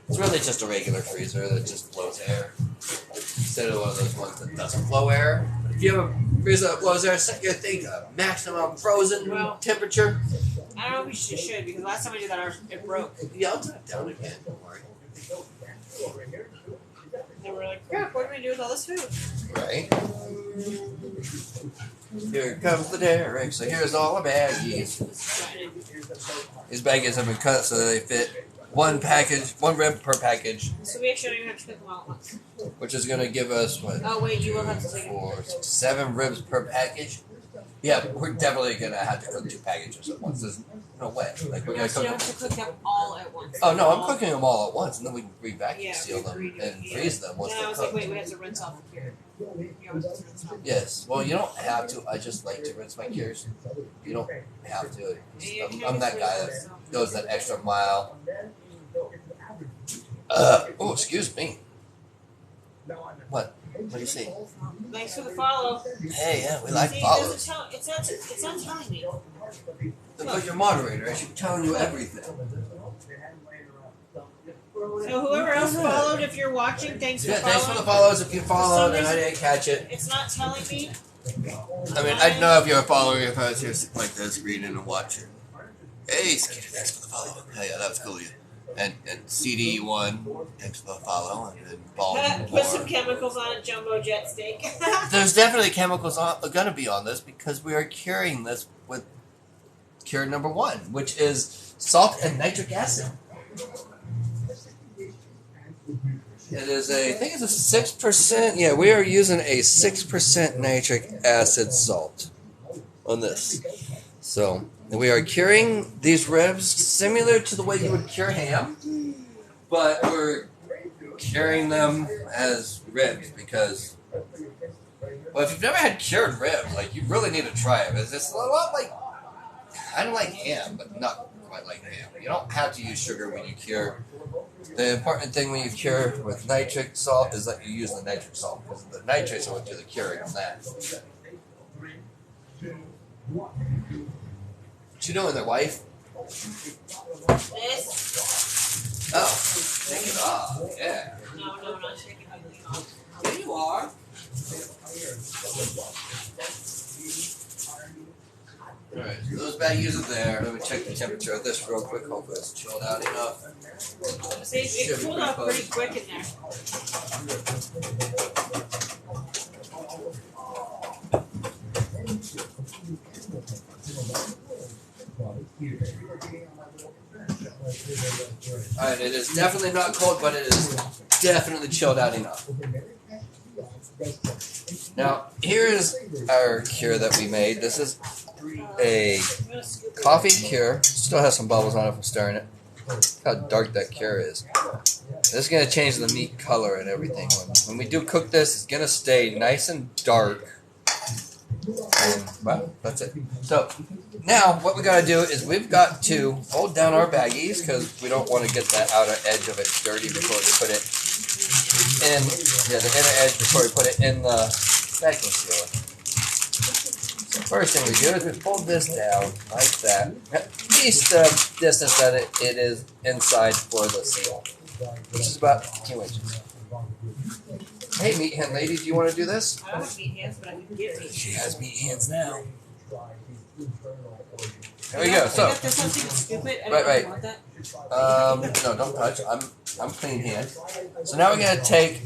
It's really just a regular freezer that just blows air. Instead of one of those ones that doesn't blow air. But if you have a freezer that blows air, set your thing to maximum frozen temperature. I don't know if we should because last time I did that, it broke. Yeah, I'll turn it down again. Don't worry. And we're like, crap, what do we do with all this food? Right. Here comes the Derek. So here's all the baggies. These baggies have been cut so that they fit one rib per package. So we actually don't even have to cook them all at once. Which is going to give us, what? Oh, wait, you will have to take 4, 6, 7 ribs per package. Yeah, we're definitely going to have to cook 2 packages at once. There's no way. Like, we're No, going so to you cook don't have to cook them all at once. Oh, no, I'm cooking them all at once, and then we can re-vacuum Yeah, seal them redo and it, freeze them once No, I they're was like, cooked. wait, we have to rinse off the cured. You always have to rinse off. Yes, well, you don't have to. I just like to rinse my cures. You don't have to. I'm that guy that goes that extra mile. Oh, excuse me. What? What do you see? Thanks for the follow. Hey, yeah, we like See, follows. it's not telling me. Because you're moderator, I should be telling you everything. So whoever else followed, if you're watching, thanks for Yeah, following. thanks for the follows. If you followed and I didn't catch it. It's not telling me. I mean, I'd know if you were following if I was here like this, reading and watching. Hey, Skeeter, thanks for the follow. Hell yeah, that was cool of you. And CD1, thanks for the follow. And then Baldwin. Put some chemicals on a jumbo jet steak. There's definitely chemicals going to be on this because we are curing this with cure number 1, which is salt and nitric acid. It is I think it's a 6%. Yeah, we are using a 6% nitric acid salt on this. So we are curing these ribs similar to the way you would cure ham, but we're curing them as ribs because, well, if you've never had cured ribs, like, you really need to try it. It's a lot like, kind of like ham, but not quite like ham. You don't have to use sugar when you cure. The important thing when you cure with nitric salt is that you use the nitric salt, because the nitrates are what do the curing on that. What you doing there, wife? This? Oh, take it off. Yeah. No, I'm not taking anything off. There you are. Alright, so those baggies are there. Let me check the temperature of this real quick. Hopefully it's chilled out enough. See, it cooled off pretty quick in there. Alright, it is definitely not cold, but it is definitely chilled out enough. Now, here is our cure that we made. This is a coffee cure. Still has some bubbles on it from stirring it. Look how dark that cure is. This is going to change the meat color and everything. When we do cook this, it's going to stay nice and dark. And, well, that's it. So, now what we got to do is we've got to hold down our baggies because we don't want to get that outer edge of it dirty before we put it in, the inner edge before we put it in the vacuum sealer. So first thing we do is we fold this down like that, at least the distance that it is inside for the seal, which is about 2 inches. Hey, meat hand lady, do you want to do this? I don't have meat hands, but I can get meat. She has meat hands now. There we go. So, There's something stupid. I right. don't want that. No, don't touch. I'm clean hand. So now we're gonna take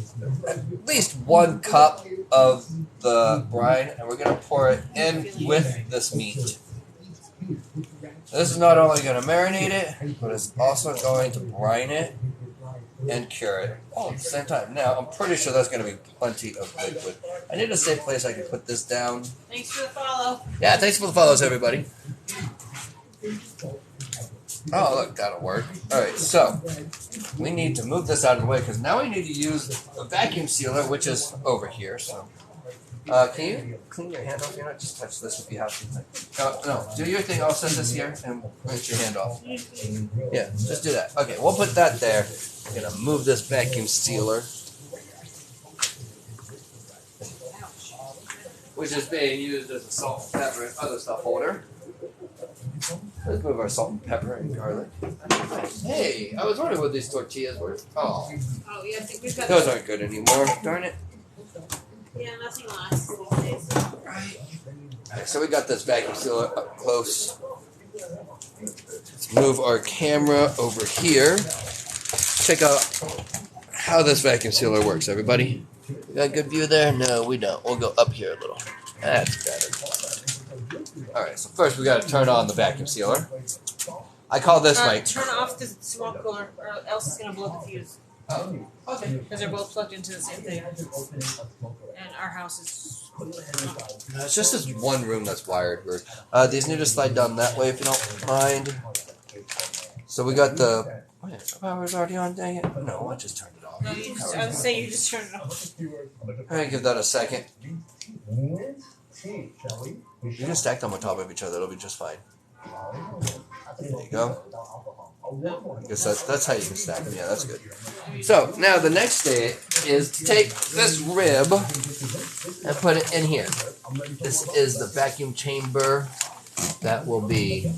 at least 1 cup of the brine, and we're gonna pour it in with this meat. This is not only gonna marinate it, but it's also going to brine it and cure it all at the same time. Now, I'm pretty sure that's going to be plenty of liquid. I need a safe place I can put this down. Thanks for the follow. Yeah, thanks for the follows, everybody. Oh, look, that'll work. Alright, so we need to move this out of the way because now we need to use a vacuum sealer, which is over here. So, can you clean your hand off? You not just touch this if you have to. No, do your thing. I'll set this here and rinse your hand off. Yeah, just do that. Okay, we'll put that there. I'm gonna move this vacuum sealer, which is being used as a salt and pepper and other stuff holder. Let's move our salt and pepper and garlic. Hey, I was wondering what these tortillas were. Oh, Yeah, I think we've got those aren't good anymore. Darn it. Yeah, nothing lasts these days. Alright, so we got this vacuum sealer up close. Let's move our camera over here. Check out how this vacuum sealer works, everybody. We got a good view there? No, we don't. We'll go up here a little. That's better. Alright, so first we got to turn on the vacuum sealer. I call this my... Turn off the smoke cooler or else it's going to blow the fuse. Oh, okay. Because they're both plugged into the same thing. And our house is... It's just this one room that's wired. These need to slide down that way if you don't mind. So we got the... Oh, yeah, power's already on, dang it. No, I just turned it off. No, I was saying you just turned it off. Alright, give that a second. You can stack them on top of each other, it'll be just fine. There you go. I guess that's how you can stack them, yeah, that's good. So, now the next thing is to take this rib and put it in here. This is the vacuum chamber that will be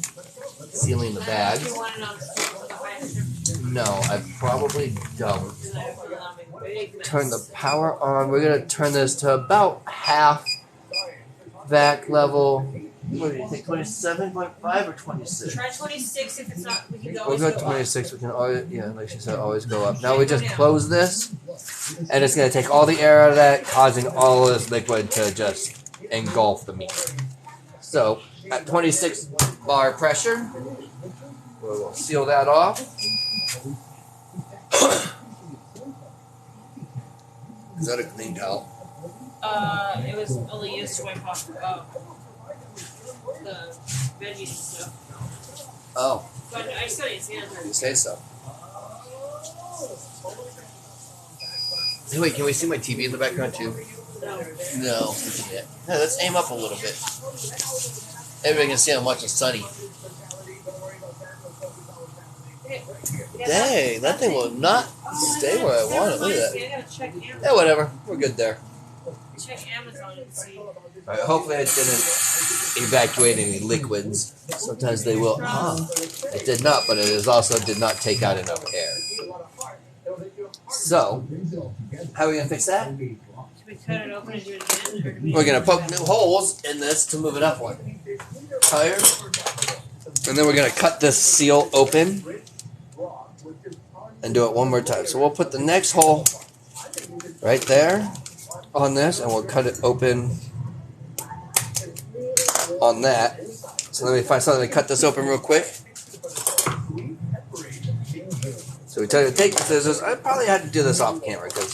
sealing the bag. You want it on the high pressure? No, I probably don't. Then I put it on a big mess. Turn the power on. We're going to turn this to about half vac level. What do you think? 27.5 or 26? Try 26 if it's not. We can go. We'll go 26. We can always, yeah, like she said, always go up. Now we just close this, and it's going to take all the air out of that, causing all of this liquid to just engulf the meat. So, at 26 bar pressure, we'll seal that off. Is that a clean towel? It was only used to wipe off the veggies and stuff. Oh. But I saw his hands. You say so. Hey, wait, can we see my TV in the background too? No. No. Yeah, let's aim up a little bit. Everybody can see I'm watching Sunny. Dang, that thing will not stay where I want it. Look at that. I gotta check Amazon. Yeah, whatever. We're good there. Check Amazon and see. Alright, hopefully it didn't evacuate any liquids. Sometimes they will. It did not, but it also did not take out enough air. So, how are we going to fix that? Should we cut it open and do it again? Or do we... We're going to poke new holes in this to move it up one. Higher. And then we're going to cut this seal open and do it one more time. So we'll put the next hole right there on this, and we'll cut it open on that. So let me find something to cut this open real quick. So we tell you to take the scissors. I probably had to do this off camera because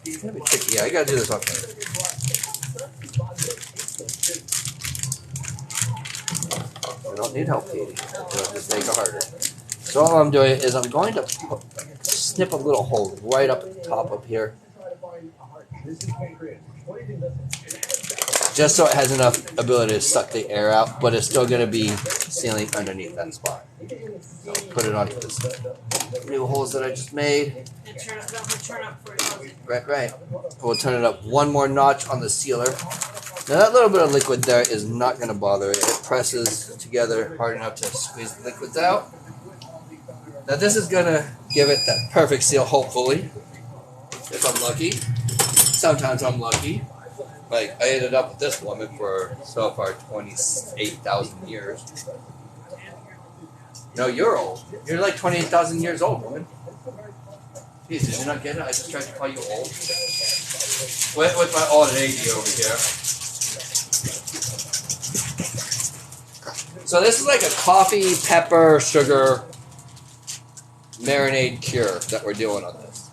it's gonna be tricky. Yeah, I gotta do this off camera. I don't need help, Katie. It'll just make it harder. So all I'm doing is I'm going to snip a little hole right up at the top up here, just so it has enough ability to suck the air out, but it's still going to be sealing underneath that spot. So put it onto this new holes that I just made. And turn up for it. Right. We'll turn it up one more notch on the sealer. Now that little bit of liquid there is not going to bother it. It presses together hard enough to squeeze the liquids out. Now this is going to give it that perfect seal, hopefully. If I'm lucky. Sometimes I'm lucky. Like, I ended up with this woman for so far 28,000 years. No, you're old. You're like 28,000 years old, woman. Jeez, did you not get it? I just tried to call you old. With my old lady over here. So this is like a coffee, pepper, sugar marinade cure that we're doing on this.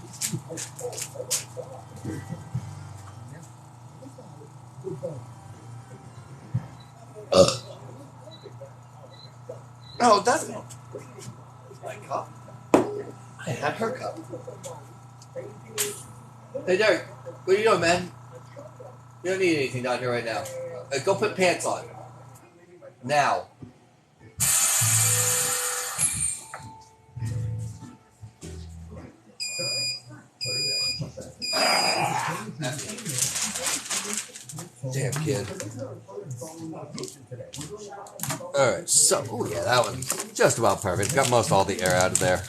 No, that's not my cup. I had her cup. Hey, Derek, what are you doing, man? You don't need anything down here right now. Go put pants on. Now. Damn kid. Alright, so, oh yeah, that one's just about perfect. Got most all the air out of there.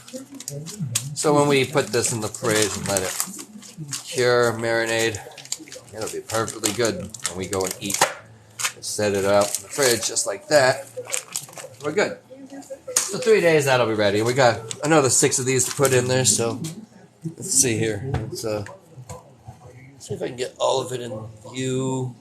So when we put this in the fridge and let it cure, marinade, it'll be perfectly good when we go and eat. Just set it up in the fridge just like that. We're good. So 3 days, that'll be ready. We got another 6 of these to put in there, so let's see here. Let's see if I can get all of it in view-ish.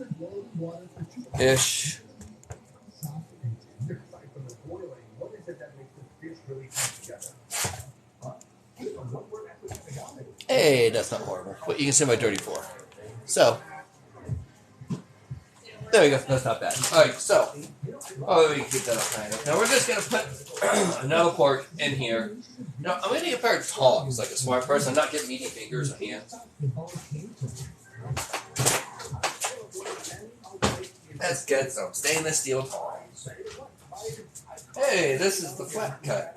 Hey, that's not horrible. But you can see my dirty floor. So, there we go. That's not bad. Alright, so, we can keep that up kind of. Now we're just going to put another pork in here. Now, I'm going to need a pair of tongs, like a smart person, not get meaty fingers or hands. Let's get some stainless steel tongs. Hey, this is the flat cut.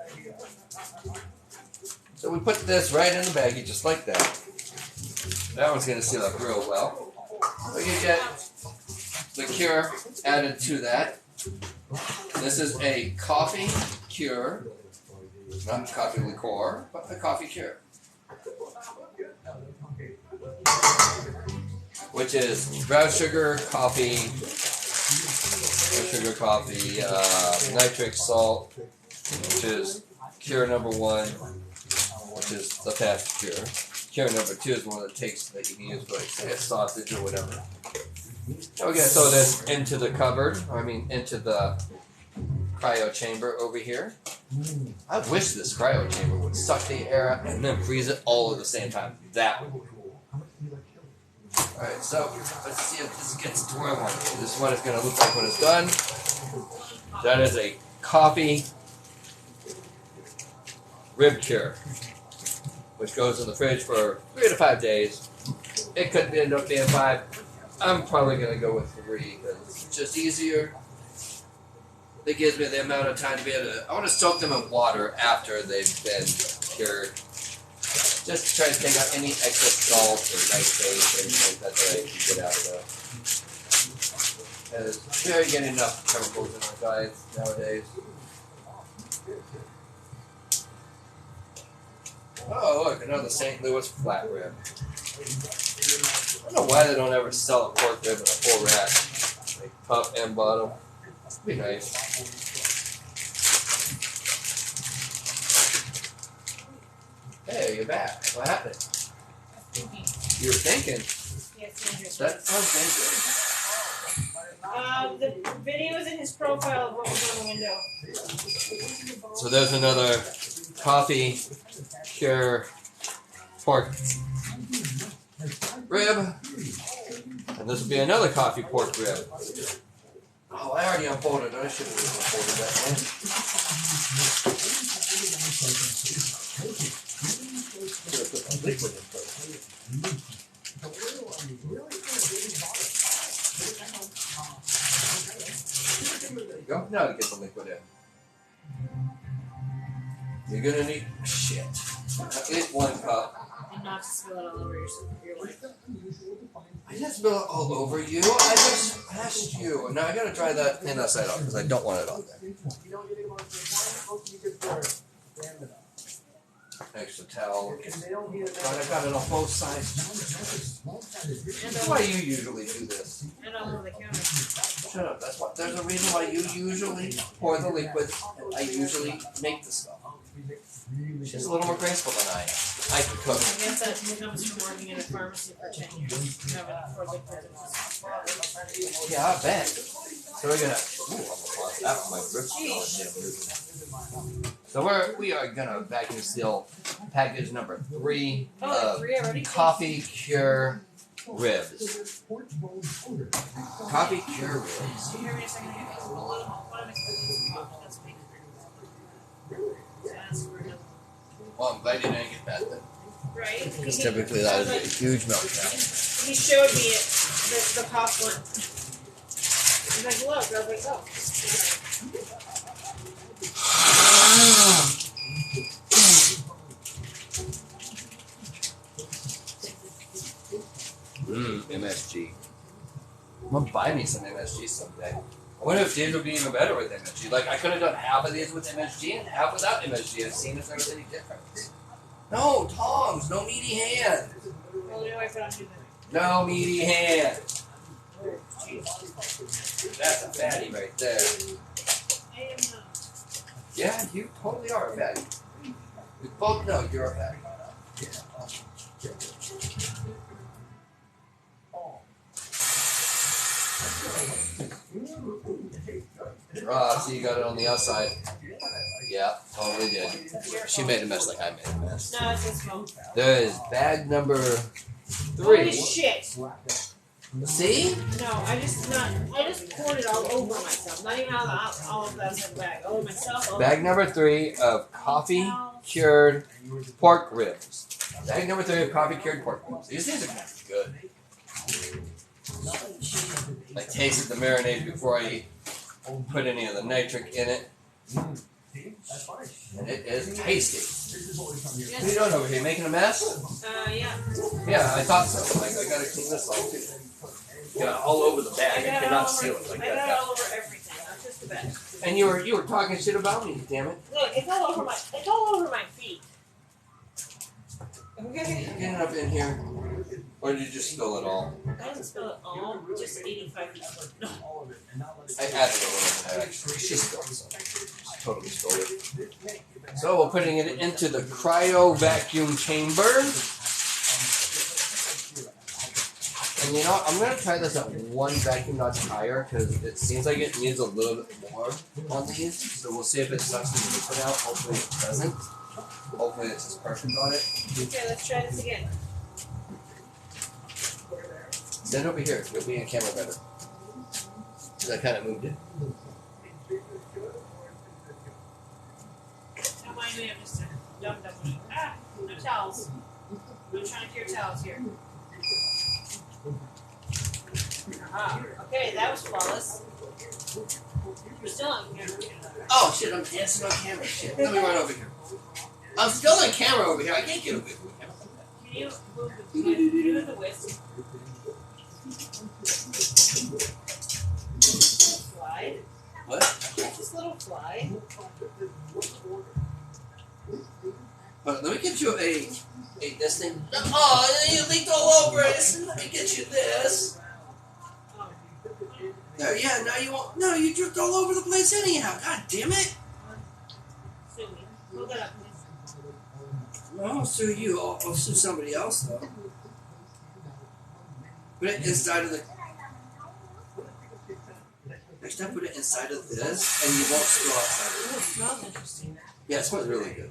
So we put this right in the baggie, just like that. That one's going to seal up real well. We can get the cure added to that. This is a coffee cure. Not coffee liqueur, but a coffee cure. Which is brown sugar, coffee, nitric salt, which is cure number 1, which is the fast cure. Cure number 2 is one that takes that you can use for like say a sausage or whatever. Now we're gonna throw this into the cupboard, into the cryo chamber over here. I wish this cryo chamber would suck the air out and then freeze it all at the same time. That would be cool. Alright, so let's see if this gets to where I want it. This is what it's going to look like when it's done. That is a coffee rib cure, which goes in the fridge for 3 to 5 days. It could end up being 5. I'm probably going to go with 3 because it's just easier. It gives me the amount of time to be able to. I want to soak them in water after they've been cured. Just to try to take out any excess salt or nitrates or anything like that I can get out of them. Because we are getting enough chemicals in our diets nowadays. Oh, look, another St. Louis flat rib. I don't know why they don't ever sell a pork rib in a full rack, like top and bottom. It'd be nice. Hey, you're back. What happened? You were thinking. Yes, dangerous. That sounds dangerous. The video is in his profile of what was on the window. So there's another coffee cure pork rib. And this will be another coffee pork rib. Oh, I already unfolded it. I should have unfolded that one. Should have put some liquid in first. There you go. Now to get the liquid in. You're gonna need shit. At least 1 cup. And not to spill it all over your wife. I didn't spill it all over you. I just asked you. Now I gotta try that thing upside down because I don't want it on there. Extra towel. But I got it on both sides. That's why you usually do this. And all over the counter. Shut up. That's what. There's a reason why you usually pour the liquid. I usually make the stuff. She's a little more graceful than I am. I can cook. I guess that comes from working in a pharmacy for 10 years. Having 4 liquids. Yeah, I bet. So we're gonna. Ooh, I'm gonna pause that on my rip. So we are gonna vacuum seal package number 3 of 3 already? coffee cure ribs. Coffee cure ribs. Can you hear me a second? What am I supposed to do? That's me. Well, I'm glad you didn't get that then. Right? Because typically that is a huge meltdown. He showed me it, the pop one. He's like, look. I was like, oh. MSG. I'm gonna buy me some MSG someday. I wonder if these would be even better with MSG. Like, I could have done half of these with MSG and half without MSG and seen if there was any difference. No, tongs, no meaty hand. Well, do I put on do that? No meaty hand. That's a fatty right there. I am not. Yeah, you totally are a fatty. We both know you're a fatty. So you got it on the outside. Yeah, totally did. She made a mess like I made a mess. No, it's this one. There is bag number 3. Holy shit. See? No, I just poured it all over myself. Not even all of that in the bag. All over myself. Bag number 3 of coffee cured pork ribs. Bag number 3 of coffee cured pork ribs. These things are kind of good. I tasted the marinade before I put any of the nitric in it. And it is tasty. What are you doing over here? Making a mess? Yeah. Yeah, I thought so. Like, I gotta clean this off too. Got all over the bag. I cannot seal it like I got it that. all over everything, not just the bag. And you were talking shit about me, damn it. Look, it's all over my feet. Okay. Get it up in here. Or did you just spill it all? I didn't spill it all, just 85%. No. I added a little bit actually. She spilled some. She totally spilled it. So we're putting it into the cryo vacuum chamber. And you know, I'm going to try this at 1 vacuum notch higher because it seems like it needs a little bit more on these. So we'll see if it sucks the liquid out. Hopefully it doesn't. Hopefully it's just perfect on it. Okay, let's try this again. Stand over here. You'll be in camera better. I kind of moved it. Don't mind me, I'm just dumb. Ah, no towels. I'm trying to cure towels here. Okay, that was flawless. You're still on camera. Oh shit! I'm dancing on camera. Shit. Let me run over here. I'm still on camera over here. I can't get away from the camera. Can you move the whisk? Slide. What? This little fly. Let me get you a this thing. Oh, you leaked all over it. Let me get you this. There, yeah. Now you won't. No, you dripped all over the place anyhow. God damn it. Sue me. Hold that up, please. No, I'll sue you. I'll sue somebody else though. Put it inside of the. Next time, put it inside of this, and you won't spill outside of it. Oh, it smells interesting. Yeah, it smells really good.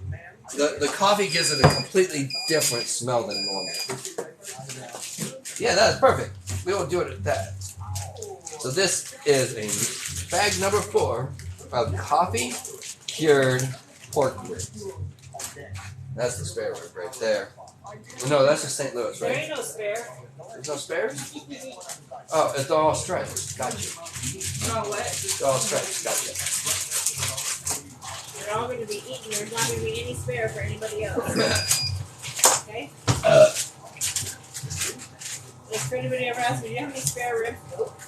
The coffee gives it a completely different smell than normal. Yeah, that's perfect. We will do it at that. So this is a bag number 4 of coffee cured pork ribs. That's the spare rib right there. No, that's just St. Louis, There right? ain't no spare. There's no spares? Oh, it's all stretched. Gotcha. Oh, what? It's all stretched. Gotcha. They're all going to be eaten. There's not going to be any spare for anybody else. Okay? If anybody ever asks me, do you have any spare ribs? Nope. I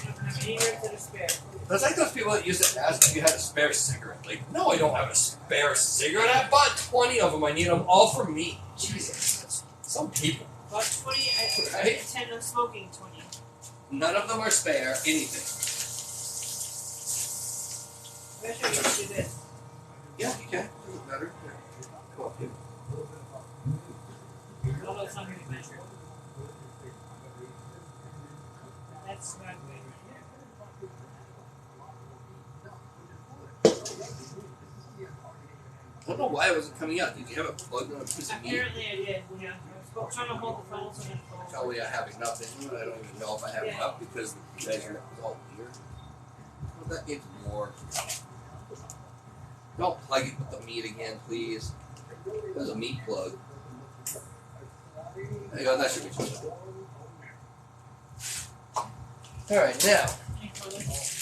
don't have any ribs that are spare. That's like those people that used to ask if you had a spare cigarette. Like, no, I don't have a spare cigarette. I bought 20 of them. I need them all for me. Jesus. Some people. About 20, I Right? intend on smoking 20. None of them are spare anything. I'm going to show you how to do this. Yeah, you can. Doesn't matter. Come up here. Although it's not going to be measured. That's not good. I don't know why it wasn't coming out. Did you have it plugged on a piece of meat? Apparently I did. Yeah. I was trying to hold the phone so I didn't fall. Probably I have enough in it. I don't even know if I have enough because the measurement was all weird. Well, that needs more. Don't plug it with the meat again, please. There's a meat plug. There you go. That should be just fine. Alright, now.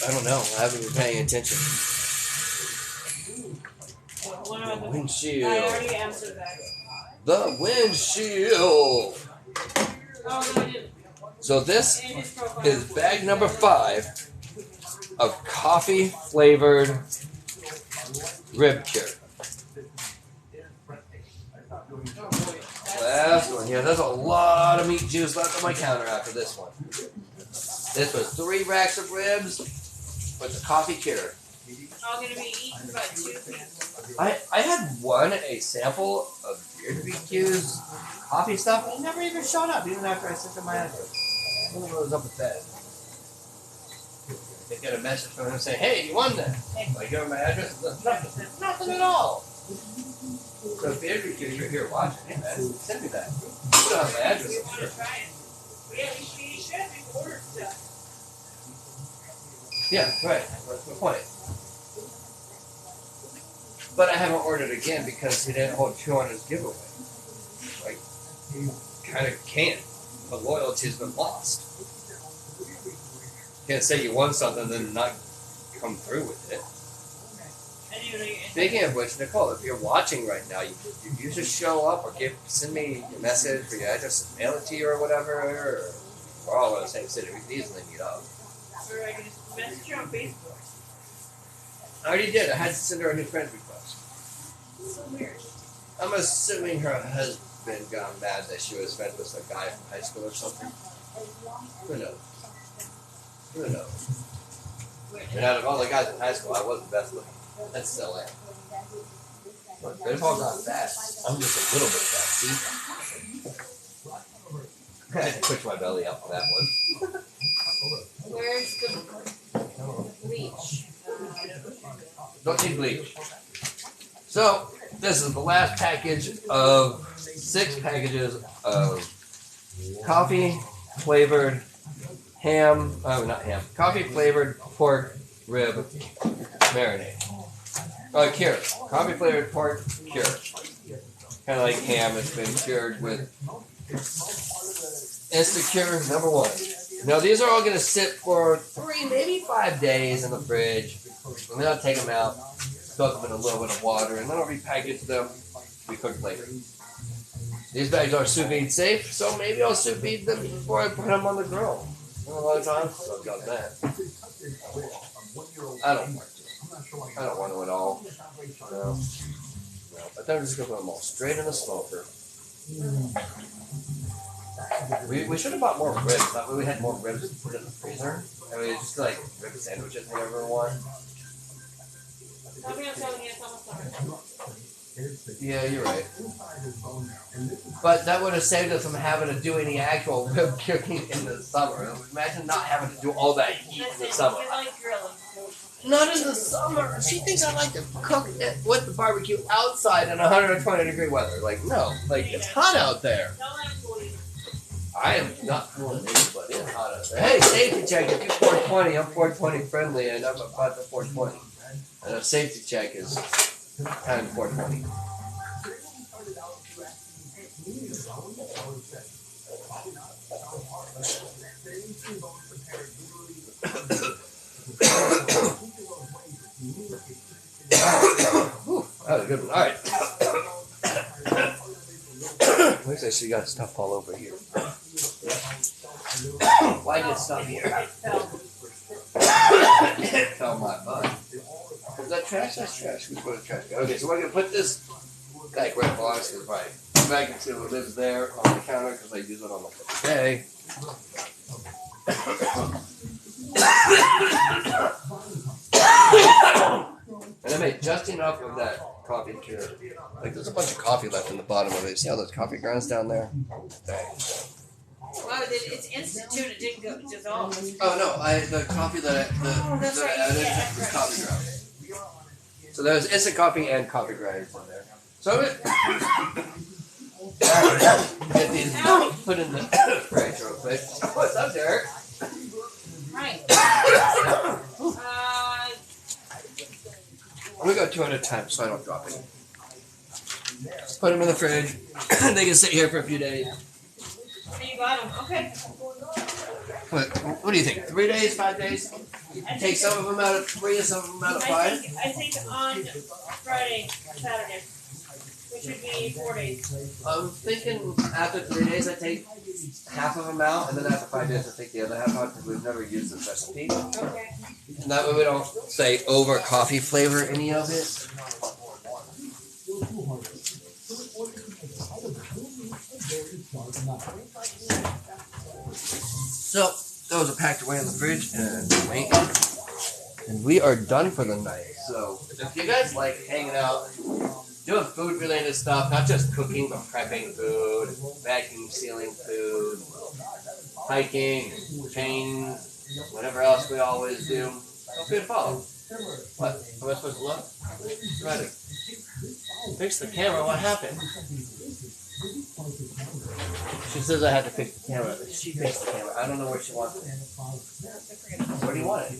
I don't know. I haven't been paying attention. One of the Windshield. I already answered that. The windshield. Oh, no, I didn't. So this In his profile. is bag number 5 of coffee flavored rib cure. Last one. Yeah, there's a lot of meat juice left on my counter after this one. This was 3 racks of ribs with the coffee cure. All going to be eaten by 2 people. I had a sample of Beard BQ's coffee stuff, and it never even showed up, even after I sent them my address. I wonder what was up with that. They get a message from him saying, hey, you won that. I give him my address, and nothing. Nothing at all. So Beard BQ, you're here watching, hey man, send me that. You don't have my address. We want to try it. Yeah, we should have ordered stuff. Yeah, right. That's my point. But I haven't ordered again because he didn't hold true on his giveaway. Like, he kind of can't. The loyalty's been lost. You can't say you won something and then not come through with it. Speaking of which, Nicole, if you're watching right now, you should show up or send me a message for your address and mail it to you or whatever. Or we're all in the same city. We can easily meet up. Or I can just message you on Facebook. I already did. I had to send her a new friend request. So weird. I'm assuming her husband got mad that she was friends with a guy from high school or something. Who knows? Who knows? And out of all the guys in high school, I was the best looking. That's still am. Look, they've all gone fast. I'm just a little bit fast. See? I had to push my belly up for that one. Where's the bleach? Don't need bleach. So, this is the last package of 6 packages of coffee flavored ham. Oh, not ham. Coffee flavored pork rib marinade. Oh, cured. Coffee flavored pork cured. Kind of like ham. It's been cured with Instacure #1. Now these are all gonna sit for 3, maybe 5 days in the fridge, and then I'll take them out, soak them in a little bit of water, and then I'll repackage them to be cooked later. These bags are sous vide safe, so maybe I'll sous vide them before I put them on the grill. A lot of times I've done that. I don't want to at all. No. I think I'm just gonna put them all straight in the smoker. We should have bought more ribs. That way we had more ribs to put in the freezer. I mean, just like rib sandwiches if you ever want. Yeah, you're right. But that would have saved us from having to do any actual rib cooking in the summer. Imagine not having to do all that heat in the summer. Not in the summer. She thinks I like to cook it with the barbecue outside in 120-degree weather. Like, no. Like, it's hot out there. I am not fooling anybody. It's hot out there. Hey, safety check. If you're 420, I'm 420 friendly, and I'm about the 420. And a safety check is times 420. Whew, that was a good one. All right. At least I see got stuff all over here. Why did it stop here? It fell my butt. Is that trash? That's trash. We put a trash can. Okay, so we're gonna put this back right below us. Right. Back and see what lives there on the counter because I use it on the day. And I made just enough of that coffee cure. Like there's a bunch of coffee left in the bottom of it. See all those coffee grounds down there? Dang. Well, it's institute. It didn't go dissolve. Oh no! The coffee that I added was coffee grounds. So there's instant coffee and coffee grinds in there. So get these put in the fridge real quick. What's up, Derek? Right. I'm gonna go 2 at a time so I don't drop any. Just put them in the fridge. They can sit here for a few days. You got them. Okay. What do you think? 3 days, 5 days? Take some of them out of 3 and some of them out of 5? I think on Friday, Saturday, which would be 4 days. I'm thinking after 3 days I take half of them out, and then after 5 days I take the other half out because we've never used this recipe. Okay. And that way we don't say over coffee flavor any of it. So those are packed away in the fridge and wait. And we are done for the night. So if you guys like hanging out, doing food related stuff, not just cooking, but prepping food, vacuum sealing food, hiking, chains, whatever else we always do, feel free to follow. What? Am I supposed to look? Ready. Fix the camera, what happened? She says I have to fix the camera. She fixed the camera. I don't know where she wants it. Where do you want it?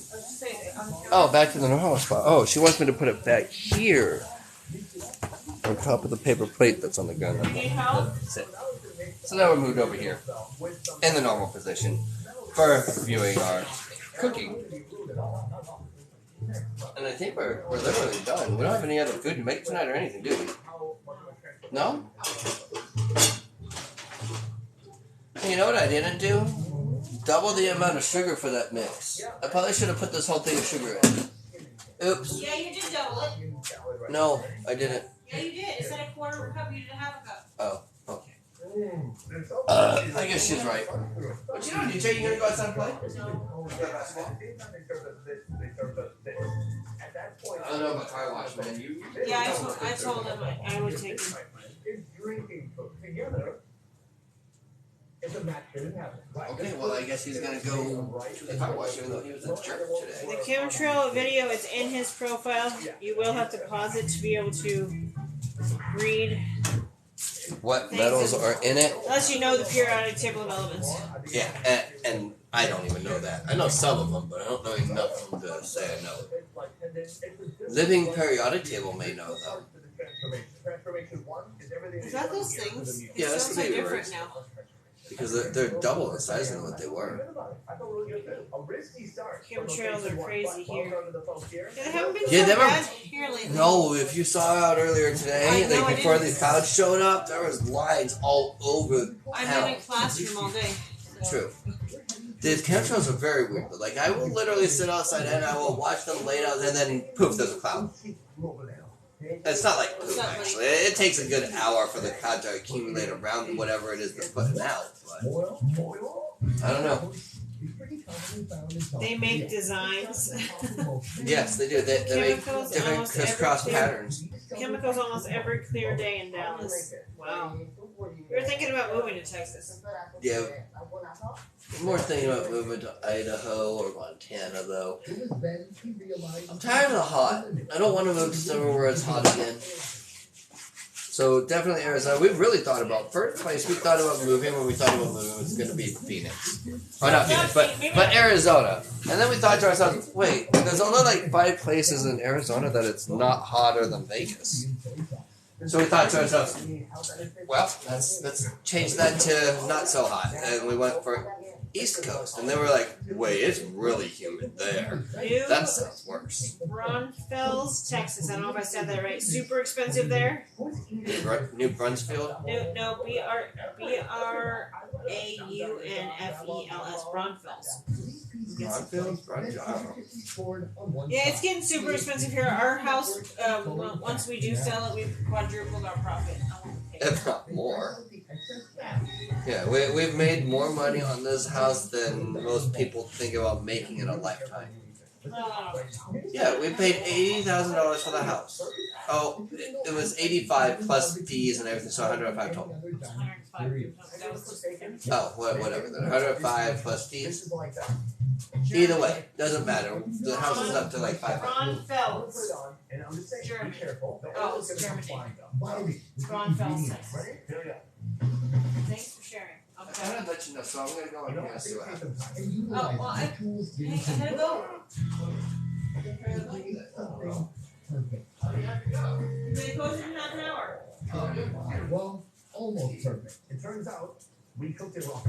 Oh, back to the normal spot. Oh, she wants me to put it back here. On top of the paper plate that's on the gun. That's it. So now we're moved over here. In the normal position. For viewing our cooking. And I think we're literally done. We don't have any other food to make tonight or anything, do we? No? You know what I didn't do? Double the amount of sugar for that mix. I probably should have put this whole thing of sugar in. Oops. Yeah, you did double it. No, I didn't. Yeah, you did. Instead of 1/4 cup, you did 1/2 cup. Oh, okay. I guess she's right. What you doing, DJ? You gonna go outside and play? I don't know about car wash, man. Yeah, I told him I would take him. Okay, well, I guess he's gonna go to the car wash even though he was at church today. The chemtrail video is in his profile. You will have to pause it to be able to read what metals are in it. Unless you know the periodic table of elements. Yeah, and I don't even know that. I know some of them, but I don't know enough of them to say I know. Living periodic table may know though. Is that those things? Yeah, that's so the baby different birds. now. Because they're double the size of what they were. Chemtrails are crazy here. Yeah, they haven't been Yeah, so they were- bad here lately. No, if you saw out earlier today, I know, like I before didn't. the clouds showed up, there was lines all over I'm town. in a classroom all day. True. The chemtrails are very weird. But like I will literally sit outside and I will watch them lay down, and then poof, there's a cloud. It's not like poop actually. It takes a good hour for the cloud to accumulate around whatever it is they're putting out. But I don't know. They make designs. Yes, they do. They make Chemicals different almost crisscross every- patterns. Chemicals almost every clear day in Dallas. Wow. We were thinking about moving to Texas. Yeah. I'm more thinking about moving to Idaho or Montana though. I'm tired of the hot. I don't want to move to somewhere where it's hot again. So definitely Arizona. We've really thought about first place we thought about moving when we thought about moving was going to be Phoenix. Or not Phoenix, but Arizona. And then we thought to ourselves, wait, there's only like 5 places in Arizona that it's not hotter than Vegas. So we thought to ourselves, well, let's change that to not so hot. And we went for East Coast. And then we're like, wait, it's really humid there. That sounds worse. Braunfels, Texas. I don't know if I said that right. Super expensive there. New Brunsfield? No, B-R-A-U-N-F-E-L-S. Braunfels. Braunfield? Yeah, it's getting super expensive here. Our house, once we do sell it, we've quadrupled our profit. If not more. Yeah, we've made more money on this house than most people think about making in a lifetime. Yeah, we paid $80,000 for the house. Oh, it was 85 plus fees and everything, so 105 total. 105. Oh, whatever. Then 105 plus fees. Either way, doesn't matter. The house is up to like 500. Braunfels. Germany. Oh, it's Germany. Braunfels, Texas. Thanks for sharing. I'm gonna let you know, so I'm gonna go in here and see what happens. Oh, well, I gotta go. They close in half an hour. Well, almost perfect. It turns out we cooked it wrong.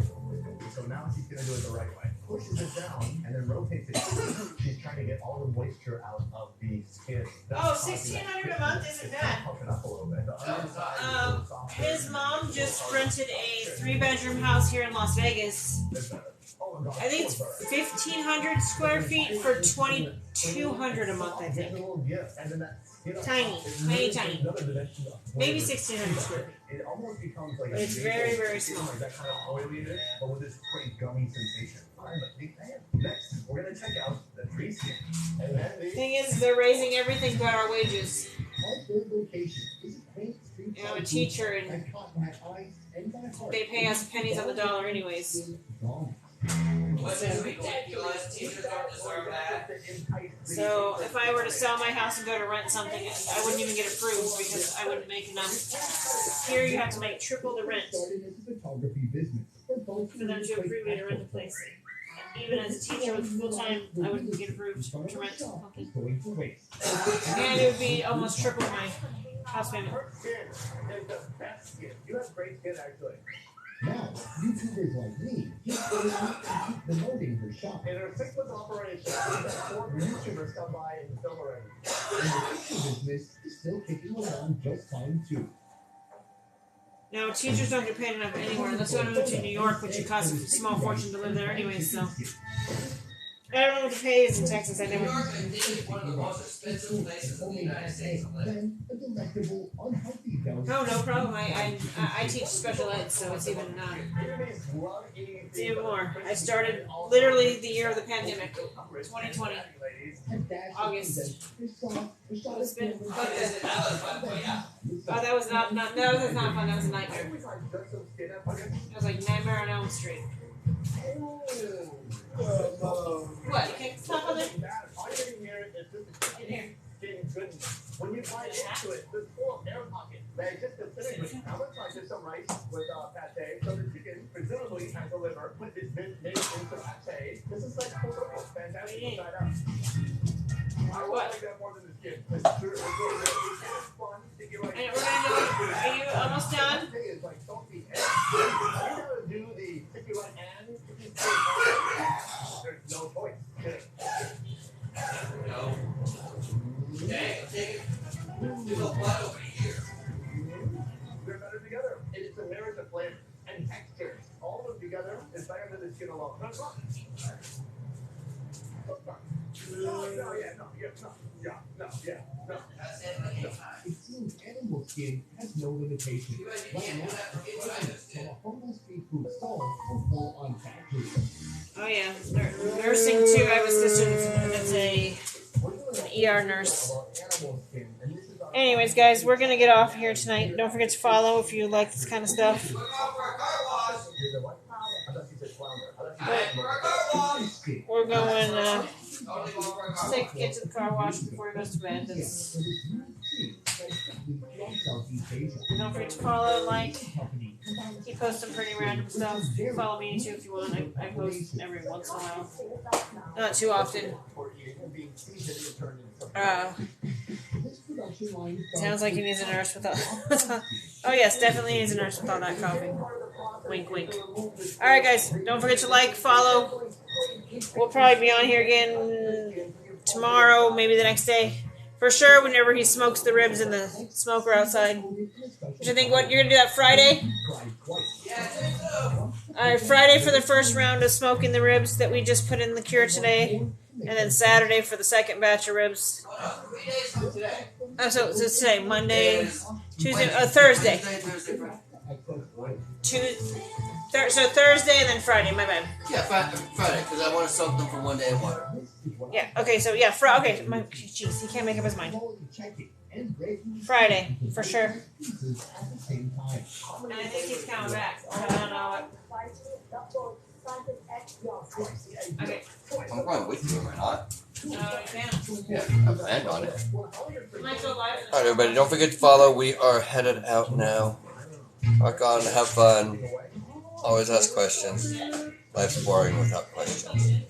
So now she's gonna do it the right way. Pushes it down and then rotates it. She's trying to get all the moisture out of the skin. Oh, $1,600 a month isn't bad. Puff it up a little bit. His mom just rented a 3-bedroom house here in Las Vegas. I think it's 1,500 square feet for $2,200 a month, I think. Tiny. Maybe 1,600 square feet. It almost becomes like But it's very, very small. like that kind of oiliness, but with this great gummy sensation. I'm a big fan. Next, we're gonna check out the tree skin. And then Thing is, they're raising everything but our wages. And I'm a teacher, and they pay us pennies on the dollar anyways. What's ridiculous? Teachers don't deserve that. So if I were to sell my house and go to rent something, I wouldn't even get approved because I wouldn't make enough. Here you have to make triple the rent for them to approve me to rent a place. Even as a teacher with full time, I wouldn't get approved to rent something. And it would be almost triple my house payment. her skin is the best skin. You have great skin, actually. Now, YouTubers like me keep going out and keep promoting her shop. In her 6-month operation, we've had 4 YouTubers come by and film already. And the picture business is still kicking along just fine too. Now, teachers don't get paid enough anywhere unless you want to move to New York, which would cost a small fortune to live there anyway, so. I don't know what the pay is in Texas, I New never. York, I think, is one of the most expensive places in the United States to live. Then a delectable, unhealthy balance. Oh, no problem. I teach special ed, so it's even more. I started literally the year of the pandemic, 2020. August. It's been fun. Oh, that was not fun. That was a nightmare. It was like Nightmare on Elm Street. What? You can't stop on it? In here. When you bite into it, there's full of air pockets. Just to finish with, how much like this some right under the skin alone. That's fine. No. It seems animal skin has no limitations. Right now, from a homeless street food stall to full-on factory. Oh yeah, nursing too. I have a sister that's an ER nurse. Anyways, guys, we're gonna get off here tonight. Don't forget to follow if you like this kind of stuff. We're going to take the kid to the car wash before he goes to bed. Don't forget to follow, like. He posts some pretty random stuff. Follow me too if you want. I post every once in a while. Not too often. Sounds like he needs a nurse with all. Oh yes, definitely needs a nurse with all that coughing. Wink, wink. Alright guys, don't forget to like, follow. We'll probably be on here again tomorrow, maybe the next day. For sure, whenever he smokes the ribs in the smoker outside. Which I think, what, you're going to do that Friday? Alright, Friday for the first round of smoking the ribs that we just put in the cure today. And then Saturday for the second batch of ribs. Oh, so it's today, Monday, Tuesday, Thursday. So Thursday and then Friday, my bad. Yeah, Friday, because I want to soak them for 1 day in water. Yeah, okay, so yeah, okay, jeez, he can't make up his mind. Friday, for sure. And I think he's coming back, but I don't know what. Okay. I'm going with you, am I not? You can. Yeah, I planned on it. Might go live. Alright, everybody, don't forget to follow. We are headed out now. Rock on, have fun. Always ask questions. Life's boring without questions.